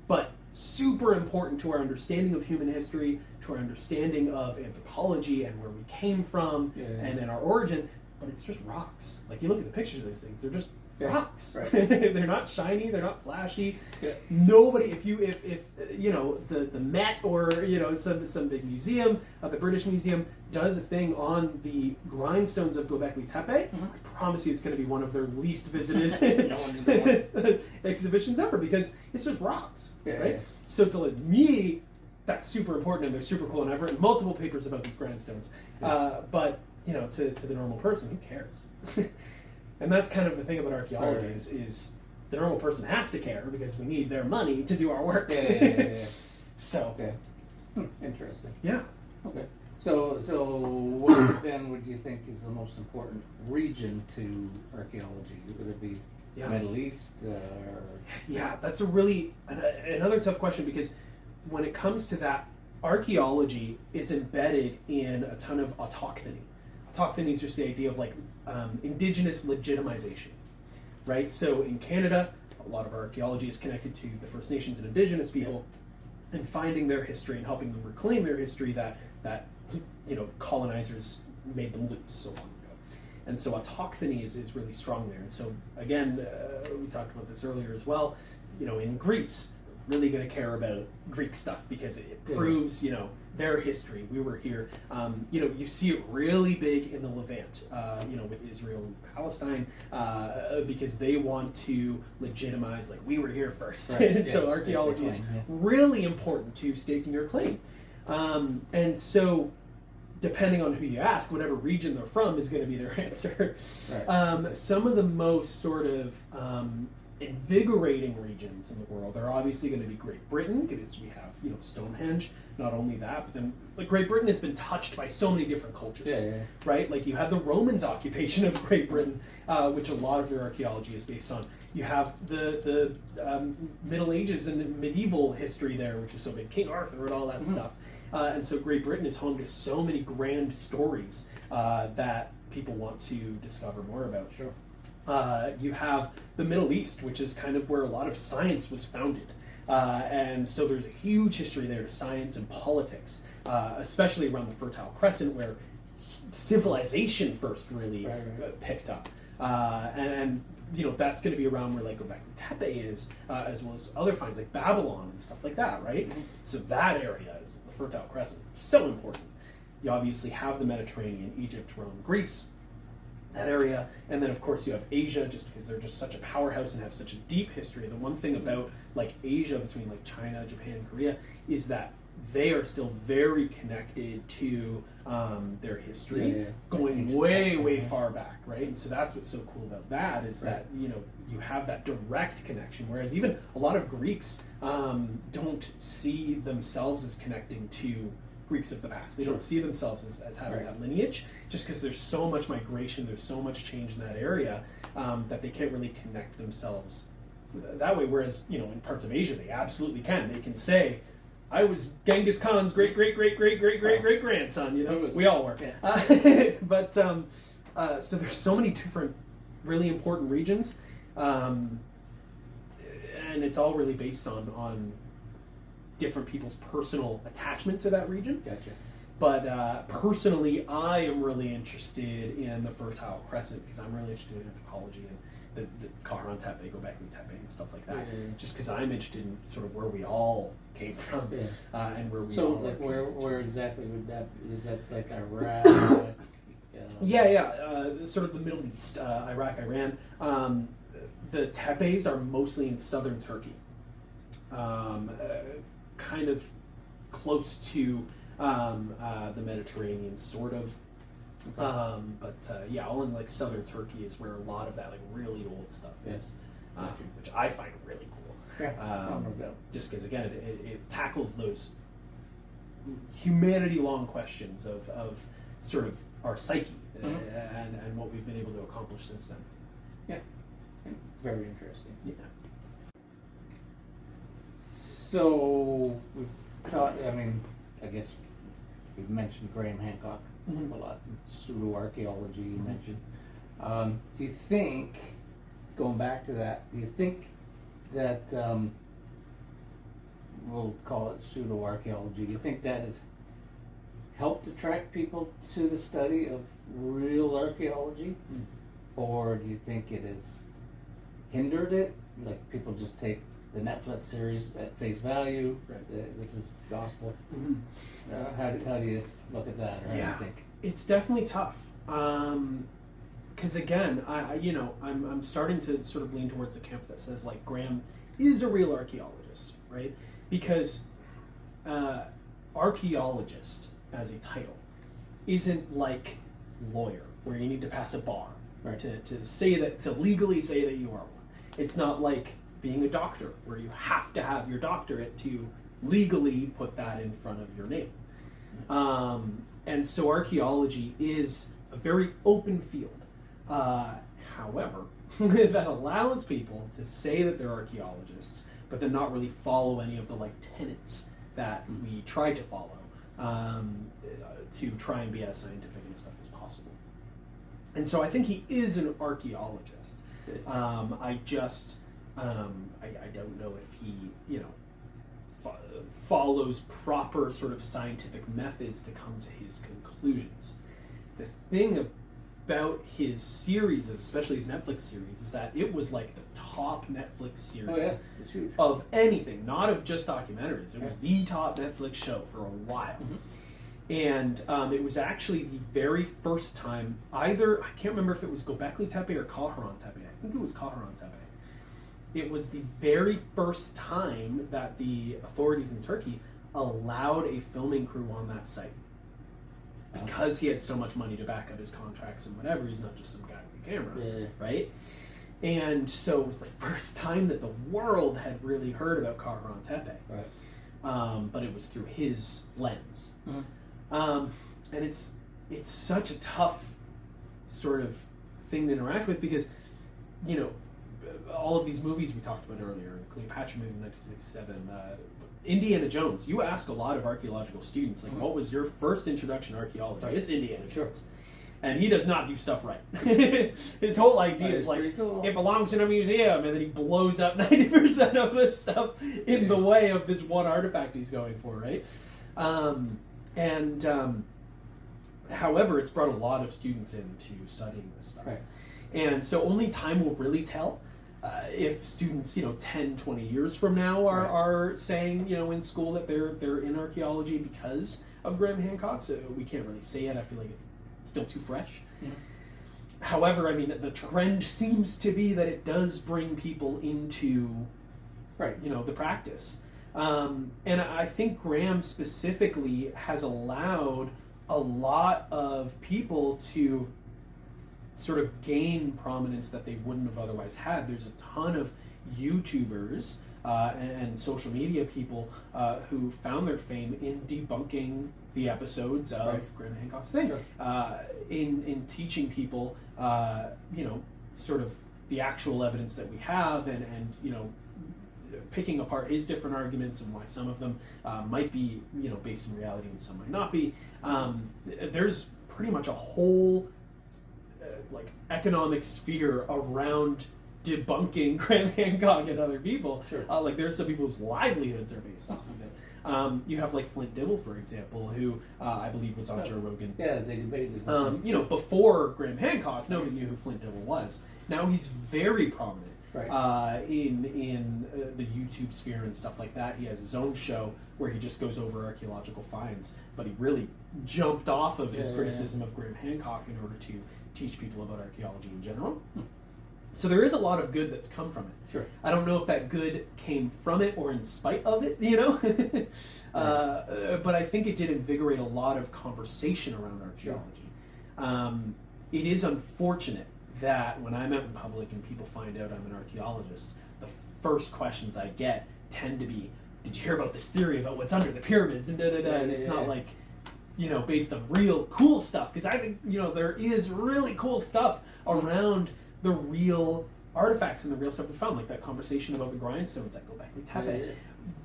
But super important to our understanding of human history, to our understanding of anthropology and where we came from, and in our origin. But it's just rocks. Like, you look at the pictures of these things, they're just rocks. Right. They're not shiny, they're not flashy. Nobody, if the Met or some big museum, the British Museum, does a thing on the grindstones of Göbekli Tepe, I promise you it's going to be one of their least visited exhibitions ever, because it's just rocks, right? So to me, that's super important, and they're super cool, and I've written multiple papers about these grindstones. But to the normal person, who cares? And that's kind of the thing about archaeology is the normal person has to care, because we need their money to do our work. So. Interesting. Yeah. Okay. So what then would you think is the most important region to archaeology? Would it be Middle East? Yeah, that's a really another tough question, because when it comes to that, archaeology is embedded in a ton of autochthony. Autochthony is just the idea of indigenous legitimization, right? So in Canada, a lot of our archaeology is connected to the First Nations and Indigenous people, and finding their history and helping them reclaim their history that colonizers made them lose so long ago. And so autochthony is really strong there. And so again, we talked about this earlier as well. In Greece, we're really going to care about Greek stuff because it proves their history. We were here. You see it really big in the Levant, with Israel and Palestine, because they want to legitimize, like, we were here first. Right. And so archaeology is really important to staking your claim. And so, depending on who you ask, whatever region they're from is going to be their answer. Right. Some of the most sort of invigorating regions in the world are obviously going to be Great Britain, because we have Stonehenge. Not only that, but then Great Britain has been touched by so many different cultures, right? Like, you had the Romans' occupation of Great Britain, which a lot of their archaeology is based on. You have the Middle Ages and medieval history there, which is so big. King Arthur and all that stuff. And so Great Britain is home to so many grand stories that people want to discover more about. Sure. You have the Middle East, which is kind of where a lot of science was founded. And so there's a huge history there to science and politics, especially around the Fertile Crescent, where civilization first really picked up. And that's going to be around where, like, Göbekli Tepe is, as well as other finds like Babylon and stuff like that, right? So that area is the Fertile Crescent. So important. You obviously have the Mediterranean, Egypt, Rome, Greece, that area, and then of course you have Asia, just because they're just such a powerhouse and have such a deep history. The one thing about Asia, between China, Japan, Korea, is that they are still very connected to their history, going Ancient way, culture, way yeah. far back, right? And so that's what's so cool about that is that, you know, you have that direct connection, whereas even a lot of Greeks don't see themselves as connecting to Greeks of the past. They don't see themselves as having that lineage, just because there's so much migration, there's so much change in that area that they can't really connect themselves that way. Whereas, you know, in parts of Asia, they absolutely can. They can say, I was Genghis Khan's great grandson. You know, we all were. Yeah. But so there's so many different, really important regions, and it's all really based on different people's personal attachment to that region. Gotcha. But personally, I am really interested in the Fertile Crescent because I'm really interested in anthropology and the Kharon Tepe, Göbekli Tepe, and stuff like that. Yeah. Just because I'm interested in sort of where we all came from and where we all. So, like, where exactly would that be? Is that like Iraq? Sort of the Middle East, Iraq, Iran. The tepes are mostly in southern Turkey, kind of close to the Mediterranean, sort of. Okay. All in like southern Turkey is where a lot of that like really old stuff is, which I find really cool. Yeah. Just because again, it tackles those humanity-long questions of sort of our psyche and what we've been able to accomplish since then. Yeah, very interesting. Yeah. So we've taught. I mean, I guess we've mentioned Graham Hancock a lot. Pseudo-archaeology you mentioned. Do you think, going back to that, do you think that we'll call it pseudo-archaeology? Do you think that has helped attract people to the study of real archaeology, or do you think it has hindered it? Like people just take the Netflix series at face value. This is gospel. How do you look at that, or how do you think? It's definitely tough. Because again, I'm starting to sort of lean towards the camp that says like Graham is a real archaeologist, right? Because archaeologist as a title isn't like lawyer, where you need to pass a bar to legally say that you are one. It's not like being a doctor, where you have to have your doctorate to legally put that in front of your name. And so archaeology is a very open field. However, that allows people to say that they're archaeologists, but then not really follow any of the like tenets that we try to follow to try and be as scientific and stuff as possible. And so I think he is an archaeologist. I don't know if he, follows proper sort of scientific methods to come to his conclusions. The thing about his series, especially his Netflix series, is that it was like the top Netflix series of anything, not of just documentaries. It was the top Netflix show for a while. And it was actually the very first time, I can't remember if it was Göbekli Tepe or Kharon Tepe. I think it was Kharon Tepe. It was the very first time that the authorities in Turkey allowed a filming crew on that site. Because he had so much money to back up his contracts and whatever, he's not just some guy with a camera, right? And so it was the first time that the world had really heard about Kharon Tepe. But it was through his lens. And it's such a tough sort of thing to interact with because, all of these movies we talked about earlier, the Cleopatra movie in 1967, Indiana Jones, you ask a lot of archaeological students, like, what was your first introduction to archaeology? It's Indiana Jones. And he does not do stuff right. His whole idea is like, cool. It belongs in a museum, and then he blows up 90% of this stuff in the way of this one artifact he's going for, right? However, it's brought a lot of students into studying this stuff. And so only time will really tell if students, 10, 20 years from now are saying, in school that they're in archaeology because of Graham Hancock. So we can't really say it. I feel like it's still too fresh. However, I mean, the trend seems to be that it does bring people into, the practice. And I think Graham specifically has allowed a lot of people to sort of gain prominence that they wouldn't have otherwise had. There's a ton of YouTubers and social media people who found their fame in debunking the episodes of Graham Hancock's thing, in teaching people, sort of the actual evidence that we have, and picking apart his different arguments and why some of them might be based in reality and some might not be. There's pretty much a whole economic sphere around debunking Graham Hancock and other people. Sure. There's some people whose livelihoods are based off of it. You have Flint Dibble, for example, who I believe was on Joe Rogan. Yeah, they debated. Before Graham Hancock, nobody knew who Flint Dibble was. Now he's very prominent in the YouTube sphere and stuff like that. He has his own show where he just goes over archaeological finds, but he really jumped off of his criticism of Graham Hancock in order to teach people about archaeology in general. So there is a lot of good that's come from it. Sure. I don't know if that good came from it or in spite of it, but I think it did invigorate a lot of conversation around archaeology. It is unfortunate that when I'm out in public and people find out I'm an archaeologist, the first questions I get tend to be, did you hear about this theory about what's under the pyramids and da-da-da, and it's not like, based on real cool stuff, because I think, there is really cool stuff around the real artifacts and the real stuff we found, like that conversation about the grindstones that go back to Tepe.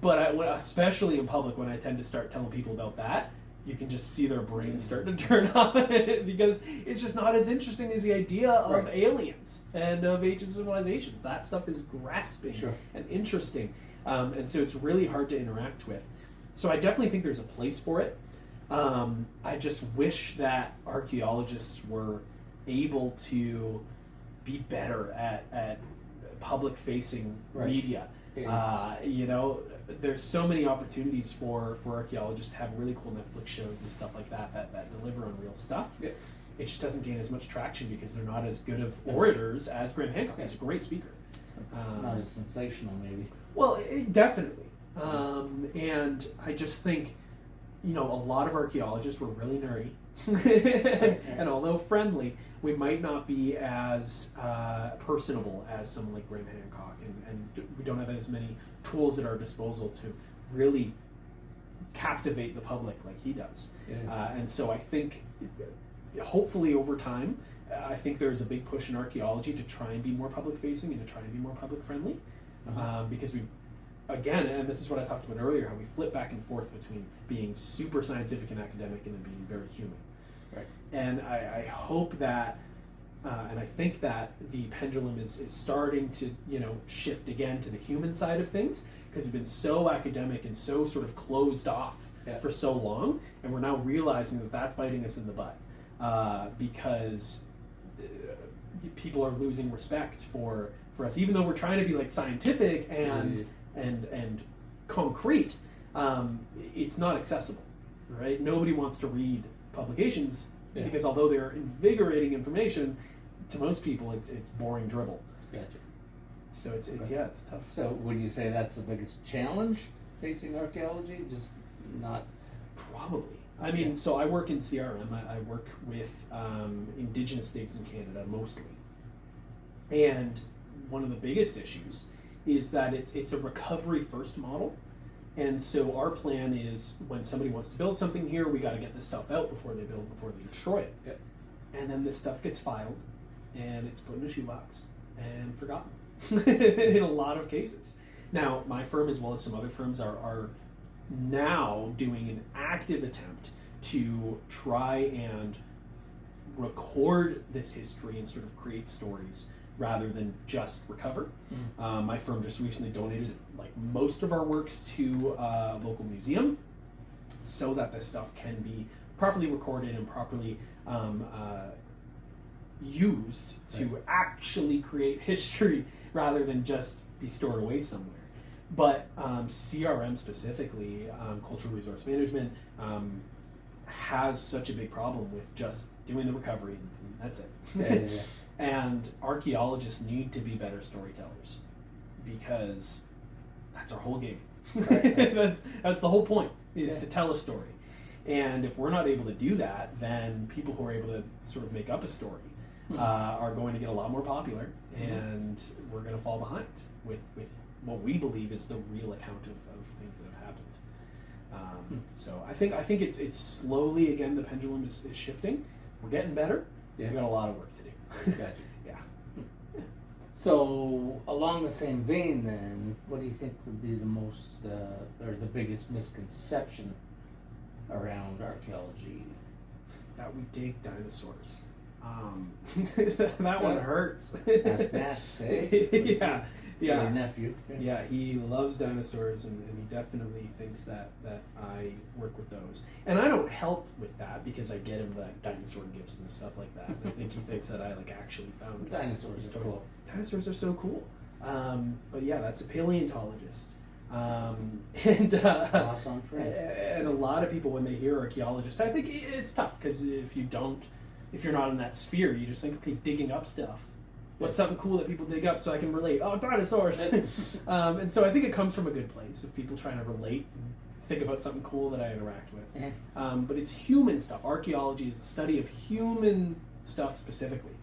But especially in public, when I tend to start telling people about that, you can just see their brains start to turn off because it's just not as interesting as the idea of aliens and of ancient civilizations. That stuff is grasping and interesting, and so it's really hard to interact with. So I definitely think there's a place for it. I just wish that archaeologists were able to be better at public-facing media. There's so many opportunities for archaeologists to have really cool Netflix shows and stuff like that deliver on real stuff. It just doesn't gain as much traction because they're not as good of orators as Graham Hancock. He's a great speaker. Not as sensational, maybe. Well, definitely. And I just think, a lot of archaeologists were really nerdy. And although friendly, we might not be as personable as someone like Graham Hancock, and we don't have as many tools at our disposal to really captivate the public like he does. And so I think, hopefully over time, I think there's a big push in archaeology to try and be more public-facing and to try and be more public-friendly, because we've, again, and this is what I talked about earlier, how we flip back and forth between being super scientific and academic and then being very human. And I hope that, and I think that the pendulum is starting to, shift again to the human side of things, because we've been so academic and so sort of closed off for so long, and we're now realizing that that's biting us in the butt, because people are losing respect for us, even though we're trying to be like scientific and concrete. It's not accessible, right? Nobody wants to read publications because although they're invigorating information, to most people it's boring dribble. Gotcha. So it's tough. So would you say that's the biggest challenge facing archaeology? Just not probably. I mean, so I work in CRM. I work with Indigenous digs in Canada mostly, and one of the biggest issues is that it's a recovery first model. And so our plan is, when somebody wants to build something here, we got to get this stuff out before they build, before they destroy it. And then this stuff gets filed, and it's put in a shoebox and forgotten in a lot of cases. Now, my firm, as well as some other firms, are now doing an active attempt to try and record this history and sort of create stories rather than just recover. My firm just recently donated most of our works to a local museum so that this stuff can be properly recorded and properly used to actually create history rather than just be stored away somewhere. But CRM specifically, cultural resource management, has such a big problem with just doing the recovery and that's it. And archaeologists need to be better storytellers, because that's our whole gig. Right. That's the whole point, is Yeah. to tell a story. And if we're not able to do that, then people who are able to sort of make up a story are going to get a lot more popular, and we're going to fall behind with what we believe is the real account of things that have happened. So I think it's slowly, again, the pendulum is shifting. We're getting better. Yeah. We've got a lot of work to do. Gotcha. Yeah. So, along the same vein, then, what do you think would be the most or the biggest misconception around archaeology? That we dig dinosaurs. That one hurts. Ask Max, eh? Yeah. Your nephew. Yeah, he loves dinosaurs, and he definitely thinks that I work with those. And I don't help with that because I get him like dinosaur gifts and stuff like that. And I think he thinks that I like actually found Dinosaurs are cool. Dinosaurs are so cool. But yeah, that's a paleontologist. And Awesome friends. and a lot of people, when they hear archaeologist, I think it's tough because if you're not in that sphere, you just think, okay, digging up stuff. What's something cool that people dig up so I can relate? Oh, dinosaurs! And so I think it comes from a good place of people trying to relate and think about something cool that I interact with. But it's human stuff. Archaeology is the study of human stuff specifically,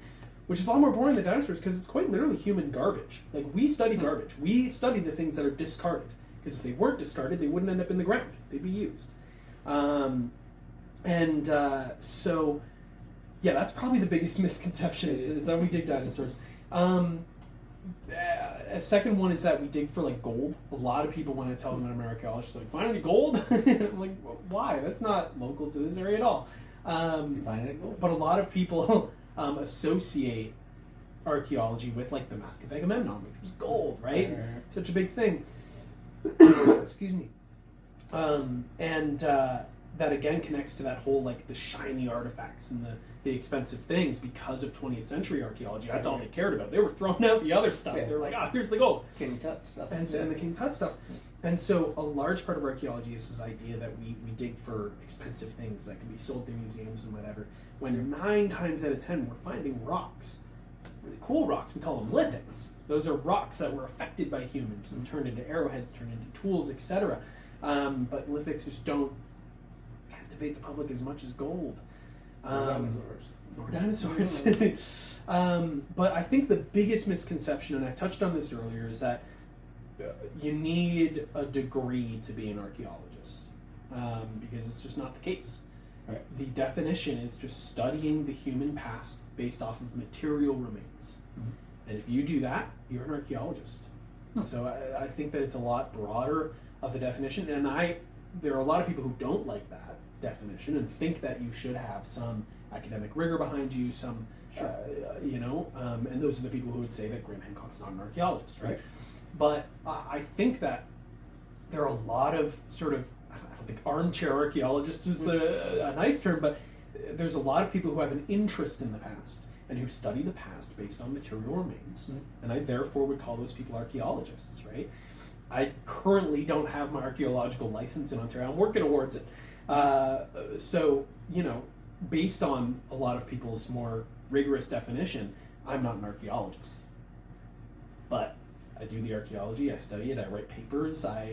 which is a lot more boring than dinosaurs because it's quite literally human garbage. Like, we study garbage. We study the things that are discarded, because if they weren't discarded, they wouldn't end up in the ground. They'd be used. So... yeah, that's probably the biggest misconception is that we dig dinosaurs. A second one is that we dig for like gold. A lot of people, when I tell them that I'm an archaeologist, like, find any gold? I'm like, well, why? That's not local to this area at all. Find any gold? But a lot of people associate archaeology with like the Mask of Agamemnon, which was gold, right? Such a big thing. Excuse me. That again connects to that whole like the shiny artifacts and the expensive things because of 20th century archaeology. That's all they cared about. They were throwing out the other stuff. They were like, here's the gold. King Tut stuff. And the King Tut stuff. And so a large part of archaeology is this idea that we dig for expensive things that can be sold to museums and whatever, when 9 times out of 10 we're finding rocks. Really cool rocks. We call them lithics. Those are rocks that were affected by humans and turned into arrowheads, turned into tools, etc. But lithics just don't captivate the public as much as gold. Or dinosaurs. But I think the biggest misconception, and I touched on this earlier, is that you need a degree to be an archaeologist, because it's just not the case. Right. The definition is just studying the human past based off of material remains. And if you do that, you're an archaeologist. So I think that it's a lot broader of a definition, and there are a lot of people who don't like that definition and think that you should have some academic rigor behind you, and those are the people who would say that Graham Hancock's not an archaeologist, right? But I think that there are a lot of sort of, I don't think armchair archaeologist is a nice term, but there's a lot of people who have an interest in the past and who study the past based on material remains, and I therefore would call those people archaeologists, right? I currently don't have my archaeological license in Ontario. I'm working towards it. So, based on a lot of people's more rigorous definition, I'm not an archaeologist. But I do the archaeology, I study it, I write papers, I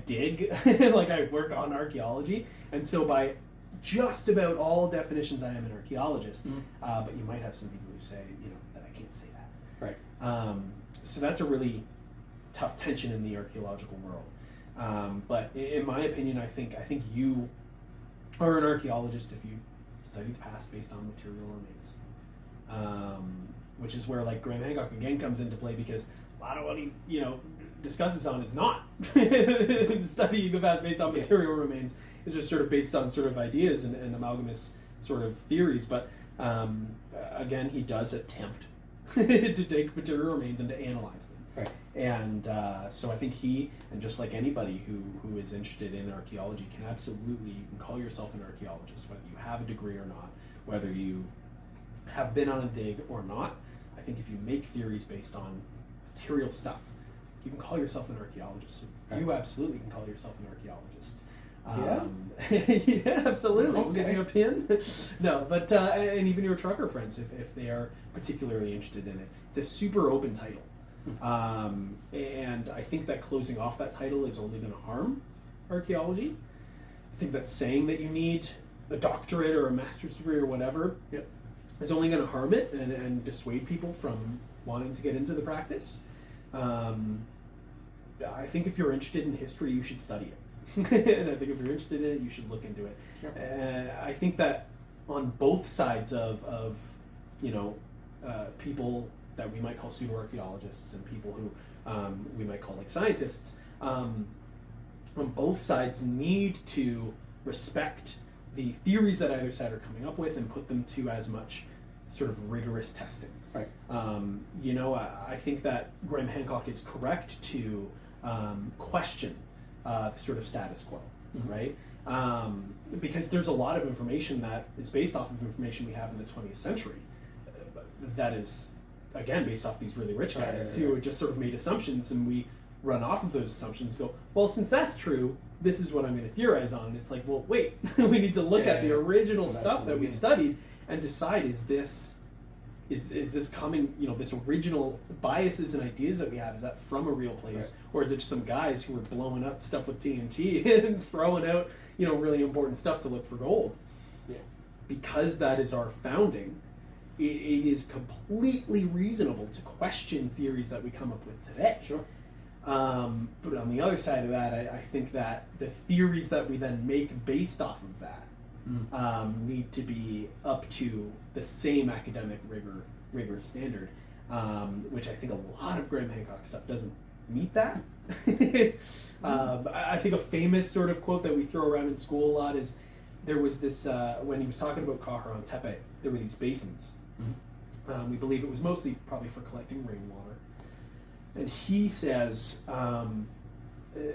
dig, like I work on archaeology. And so by just about all definitions, I am an archaeologist. But you might have some people who say, that I can't say that. Right. So that's a really tough tension in the archaeological world. But in my opinion, I think you are an archaeologist if you study the past based on material remains, which is where like Graham Hancock again comes into play, because a lot of what he discusses on is not studying the past based on material remains. It's just sort of based on sort of ideas and amalgamous sort of theories. But again, he does attempt to take material remains and to analyze them. Right. And so I think he, and just like anybody who is interested in archaeology, you can call yourself an archaeologist, whether you have a degree or not, whether you have been on a dig or not. I think if you make theories based on material stuff, you can call yourself an archaeologist. So right. You absolutely can call yourself an archaeologist. Yeah, yeah, absolutely. Okay. We'll get you a pin. No, but and even your trucker friends, if they are particularly interested in it, it's a super open title. And I think that closing off that title is only going to harm archaeology. I think that saying that you need a doctorate or a master's degree or whatever is only going to harm it and dissuade people from wanting to get into the practice. I think if you're interested in history, you should study it. And I think if you're interested in it, you should look into it. Sure. I think that on both sides of people that we might call pseudo-archaeologists and people who we might call like scientists, on both sides need to respect the theories that either side are coming up with and put them to as much sort of rigorous testing. Right. I think that Graham Hancock is correct to question the sort of status quo, right? Because there's a lot of information that is based off of information we have in the 20th century that is, again, based off these really rich guys who just sort of made assumptions, and we run off of those assumptions and go, well, since that's true, this is what I'm going to theorize on. And it's like, well, wait, we need to look at the original stuff that we studied and decide, is this coming, this original biases and ideas that we have, is that from a real place, or is it just some guys who are blowing up stuff with TNT and throwing out, really important stuff to look for gold? Yeah. Because that is our founding, it is completely reasonable to question theories that we come up with today. Sure. But on the other side of that, I think that the theories that we then make based off of that need to be up to the same academic rigorous standard, which I think a lot of Graham Hancock stuff doesn't meet that. I think a famous sort of quote that we throw around in school a lot is, there was this, when he was talking about Cajaron Tepe, there were these basins. We believe it was mostly probably for collecting rainwater. And he says,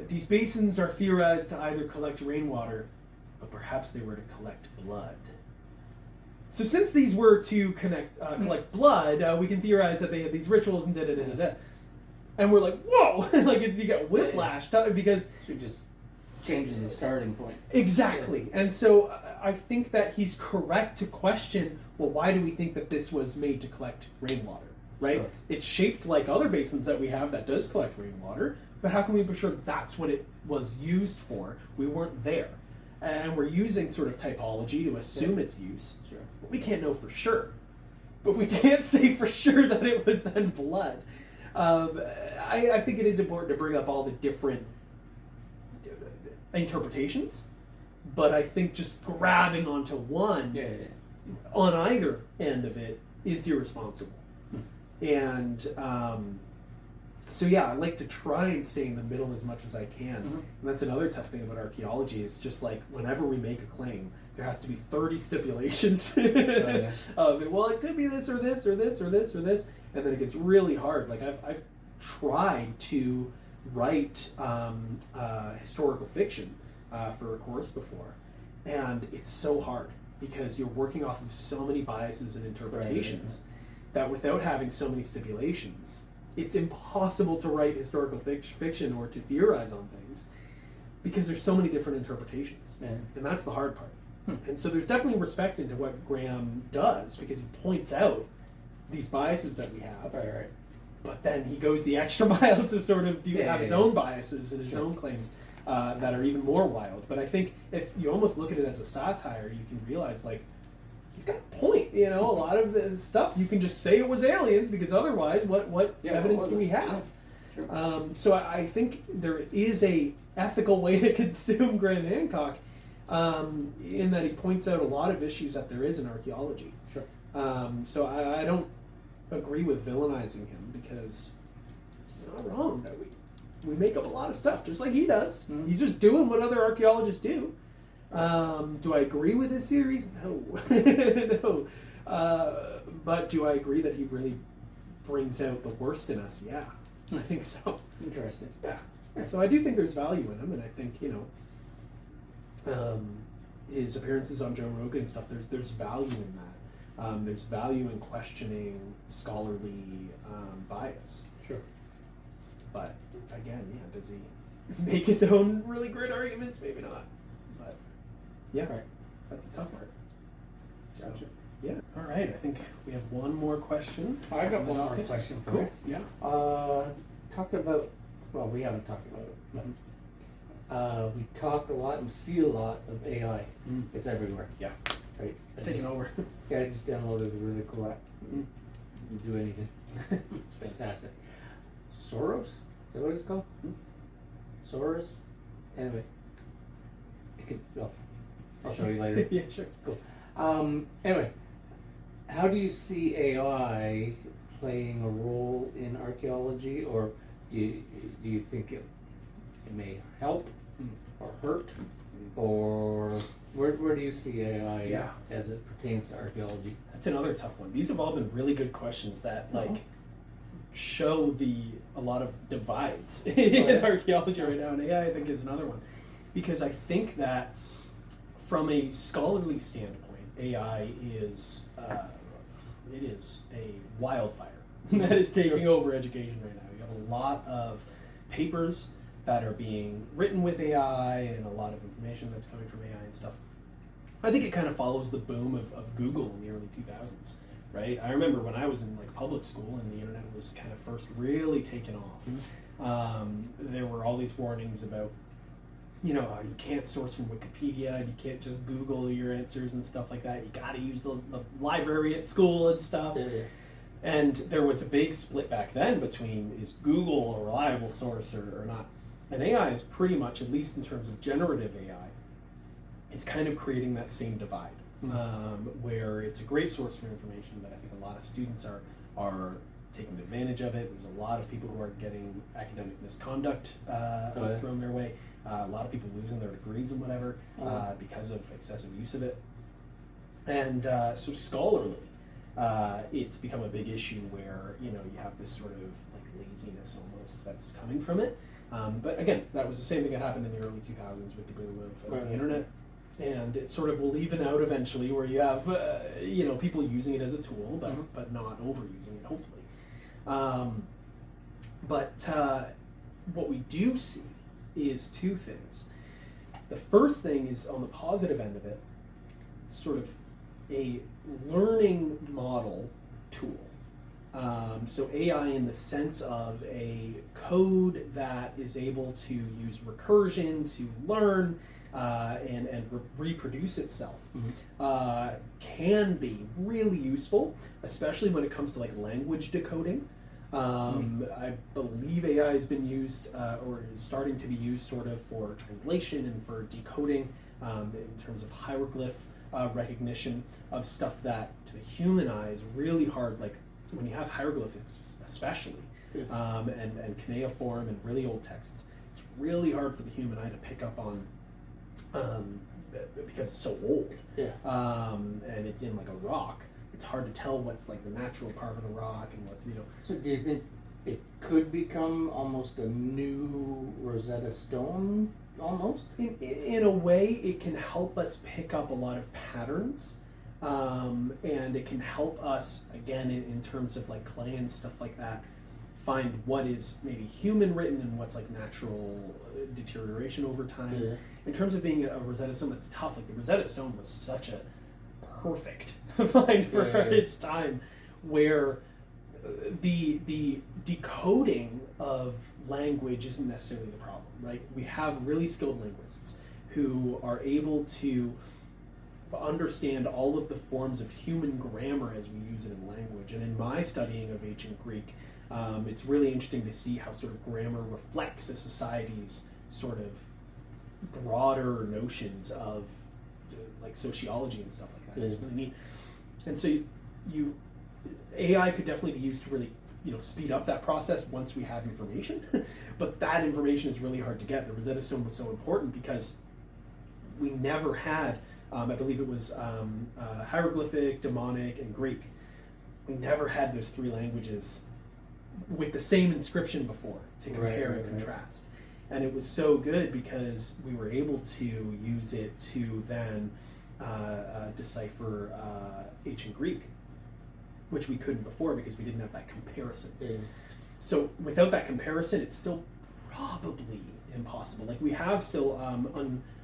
these basins are theorized to either collect rainwater, but perhaps they were to collect blood. So since these were to collect blood, we can theorize that they had these rituals and da-da-da-da-da. And we're like, whoa! You get whiplash, because... So it just changes the starting point. Exactly. Yeah. And so I think that he's correct to question, well, why do we think that this was made to collect rainwater? Right? Sure. It's shaped like other basins that we have that does collect rainwater, but how can we be sure that's what it was used for? We weren't there. And we're using sort of typology to assume its use, but we can't know for sure. But we can't say for sure that it was then blood. I think it is important to bring up all the different interpretations, but I think just grabbing onto one on either end of it is irresponsible. And so I like to try and stay in the middle as much as I can. And that's another tough thing about archaeology, is just like whenever we make a claim, there has to be 30 stipulations of it. Well, it could be this or this or this or this or this, and then it gets really hard. Like I've tried to write historical fiction for a course before, and it's so hard because you're working off of so many biases and interpretations that without having so many stipulations, it's impossible to write historical fiction or to theorize on things because there's so many different interpretations. And that's the hard part. And so there's definitely respect into what Graham does, because he points out these biases that we have. But then he goes the extra mile to sort of have his own biases and his own claims that are even more wild. But I think if you almost look at it as a satire, you can realize, like, he's got a point. A lot of this stuff you can just say it was aliens, because otherwise, what evidence do we have? So I think there is a ethical way to consume Graham Hancock, in that he points out a lot of issues that there is in archaeology. So I don't agree with villainizing him, because he's not wrong. That we make up a lot of stuff just like he does. He's just doing what other archaeologists do. Do I agree with his series? No. No. But do I agree that he really brings out the worst in us? Yeah, I think so. Interesting. Yeah. So I do think there's value in him, and I think, his appearances on Joe Rogan and stuff, there's value in that. There's value in questioning scholarly bias. Sure. But again, does he make his own really great arguments? Maybe not. But that's the tough part. Gotcha. Yeah. All right, I think we have one more question. I got on the one more docket. question for Cool. you. Yeah. Talk about, well, we haven't talked about it, but we talk a lot and see a lot of AI. Mm. It's everywhere. Yeah. Right? It's taking over. Yeah, I just downloaded a really cool app. Mm. Didn't do anything. It's fantastic. Soros? Is that what it's called? Mm. Soros? Anyway. It could, well, I'll show you later. Yeah, sure. Cool. Anyway, how do you see AI playing a role in archaeology, or do you think it may help or hurt, or where do you see AI Yeah. as it pertains to archaeology? That's another tough one. These have all been really good questions that show a lot of divides in archaeology right now, and AI I think is another one, because I think that from a scholarly standpoint, AI is it is a wildfire that is taking over education right now. You have a lot of papers that are being written with AI and a lot of information that's coming from AI and stuff. I think it kind of follows the boom of Google in the early 2000s, right? I remember when I was in like public school and the internet was kind of first really taking off. There were all these warnings about, you can't source from Wikipedia, you can't just Google your answers and stuff like that. You got to use the library at school and stuff. Yeah. And there was a big split back then between, is Google a reliable source or not? And AI is pretty much, at least in terms of generative AI, is kind of creating that same divide, where it's a great source for information that I think a lot of students are taking advantage of it. There's a lot of people who are getting academic misconduct thrown their way. A lot of people losing their degrees and whatever because of excessive use of it. And so scholarly, it's become a big issue where you have this sort of like laziness almost that's coming from it. But again, that was the same thing that happened in the early 2000s with the boom of the internet. And it sort of will even out eventually, where you have people using it as a tool, but not overusing it, hopefully. But what we do see is two things. The first thing is on the positive end of it, sort of a learning model tool. So AI in the sense of a code that is able to use recursion to learn and reproduce itself can be really useful, especially when it comes to like language decoding. I believe AI has been used or is starting to be used sort of for translation and for decoding in terms of hieroglyph recognition of stuff that to the human eye is really hard, like when you have hieroglyphics especially, and cuneiform and really old texts, it's really hard for the human eye to pick up on because it's so old, and it's in like a rock. It's hard to tell what's like the natural part of the rock and what's So do you think it could become almost a new Rosetta Stone, almost? In a way, it can help us pick up a lot of patterns, and it can help us, again, in terms of like clay and stuff like that, find what is maybe human written and what's like natural deterioration over time. Yeah. In terms of being a Rosetta Stone, that's tough. Like the Rosetta Stone was such a perfect find for its time, where the decoding of language isn't necessarily the problem, right? We have really skilled linguists who are able to understand all of the forms of human grammar as we use it in language. And in my studying of ancient Greek, it's really interesting to see how sort of grammar reflects a society's sort of broader notions of like sociology and stuff like that. It's really neat. And so AI could definitely be used to really speed up that process once we have information. But that information is really hard to get. The Rosetta Stone was so important because we never had, I believe it was hieroglyphic, demonic, and Greek. We never had those three languages with the same inscription before to compare and contrast. And it was so good because we were able to use it to then decipher ancient Greek, which we couldn't before because we didn't have that comparison. So without that comparison, it's still probably impossible. Like we have still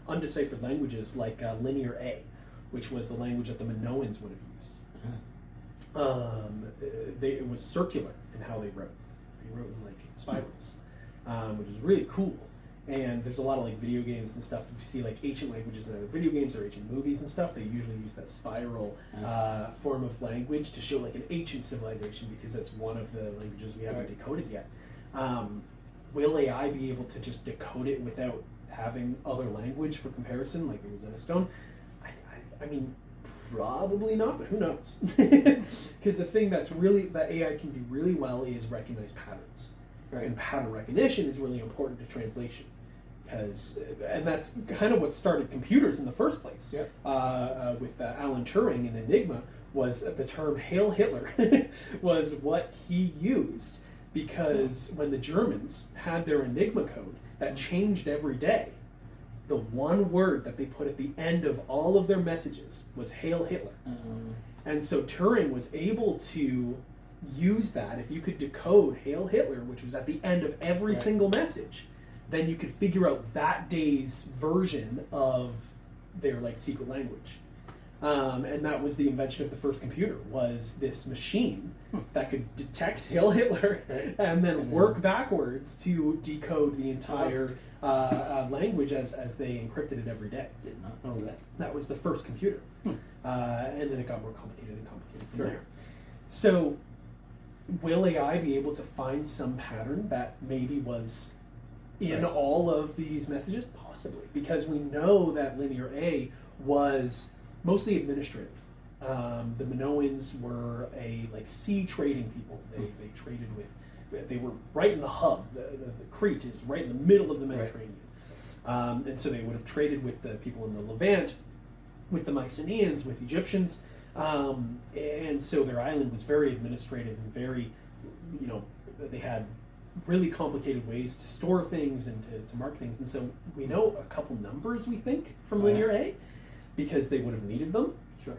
undeciphered languages like Linear A, which was the language that the Minoans would have used. It was circular in how they wrote. They wrote in like spirals, which is really cool. And there's a lot of like video games and stuff. If you see like ancient languages in other video games or ancient movies and stuff, they usually use that spiral form of language to show like an ancient civilization, because that's one of the languages we haven't decoded yet. Will AI be able to just decode it without having other language for comparison, like the Rosetta Stone? I mean, probably not, but who knows? Because the thing that AI can do really well is recognize patterns. Right. And pattern recognition is really important to translation. And that's kind of what started computers in the first place. Yep. With Alan Turing and Enigma, was the term Hail Hitler was what he used, because when the Germans had their Enigma code that changed every day, the one word that they put at the end of all of their messages was Hail Hitler. And so Turing was able to use that. If you could decode Hail Hitler, which was at the end of every single message, then you could figure out that day's version of their like secret language. And that was the invention of the first computer, was this machine that could detect Hail Hitler and then work backwards to decode the entire language as they encrypted it every day. Did not know that. That was the first computer. And then it got more complicated and complicated from there. So will AI be able to find some pattern that maybe was in all of these messages? Possibly, because we know that linear A was mostly administrative. The Minoans were a sea trading people. They traded with, they were right in the hub. The Crete is right in the middle of the Mediterranean. And so they would have traded with the people in the Levant, with the Mycenaeans, with Egyptians. And so their island was very administrative and very, they had really complicated ways to store things and to mark things. And so we know a couple numbers, we think, from linear A, because they would have needed them. Sure.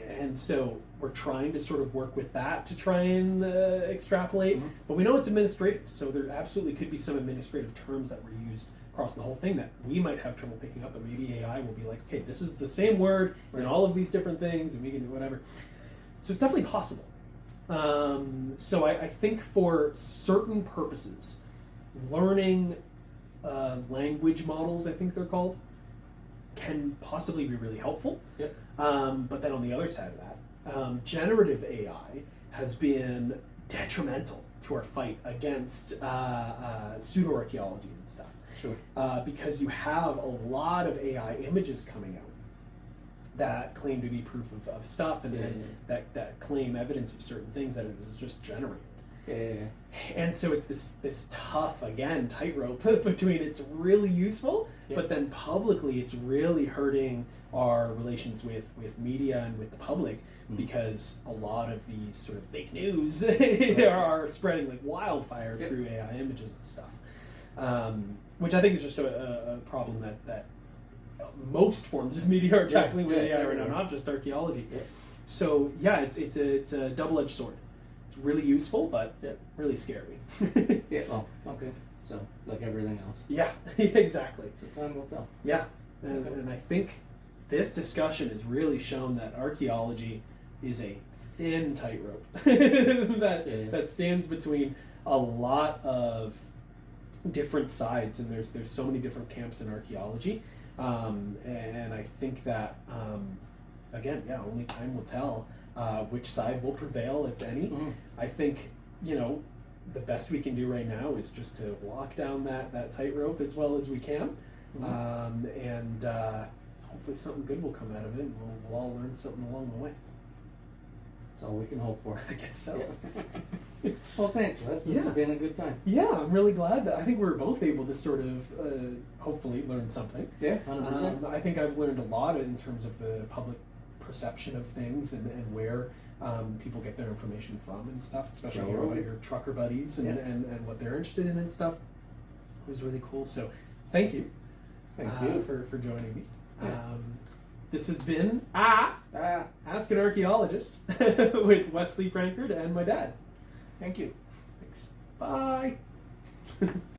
And so we're trying to sort of work with that to try and extrapolate. But we know it's administrative, so there absolutely could be some administrative terms that were used across the whole thing that we might have trouble picking up, but maybe AI will be like, okay, this is the same word in all of these different things, and we can do whatever. So it's definitely possible. So I think for certain purposes, learning language models, I think they're called, can possibly be really helpful. Yep. But then on the other side of that, generative AI has been detrimental to our fight against pseudo-archaeology and stuff. Sure. Because you have a lot of AI images coming out that claim to be proof of stuff and that claim evidence of certain things that it is just generated. And so it's this tough, again, tightrope between it's really useful, but then publicly it's really hurting our relations with media and with the public, because a lot of these sort of fake news are spreading like wildfire through AI images and stuff, which I think is just a problem that most forms of media are tackling with AI right now, not just archaeology. So it's a double-edged sword. It's really useful, but really scary. Well, okay. So, like everything else. Yeah, exactly. So time will tell. Yeah, and I think this discussion has really shown that archaeology is a thin tightrope that stands between a lot of different sides, and there's so many different camps in archaeology, and I think that again, only time will tell which side will prevail, if any. I think the best we can do right now is just to walk down that tightrope as well as we can, and hopefully something good will come out of it, and we'll all learn something along the way. That's all we can hope for. I guess so. Well, thanks, Wes. This has been a good time. Yeah, I'm really glad that I think we were both able to sort of hopefully learn something. Yeah, 100%. I think I've learned a lot in terms of the public perception of things and where people get their information from and stuff, especially hearing about your trucker buddies and what they're interested in and stuff. It was really cool. So thank you. Thank you for joining me. This has been Ask an Archaeologist with Wesley Prankard and my dad. Thank you. Thanks. Bye.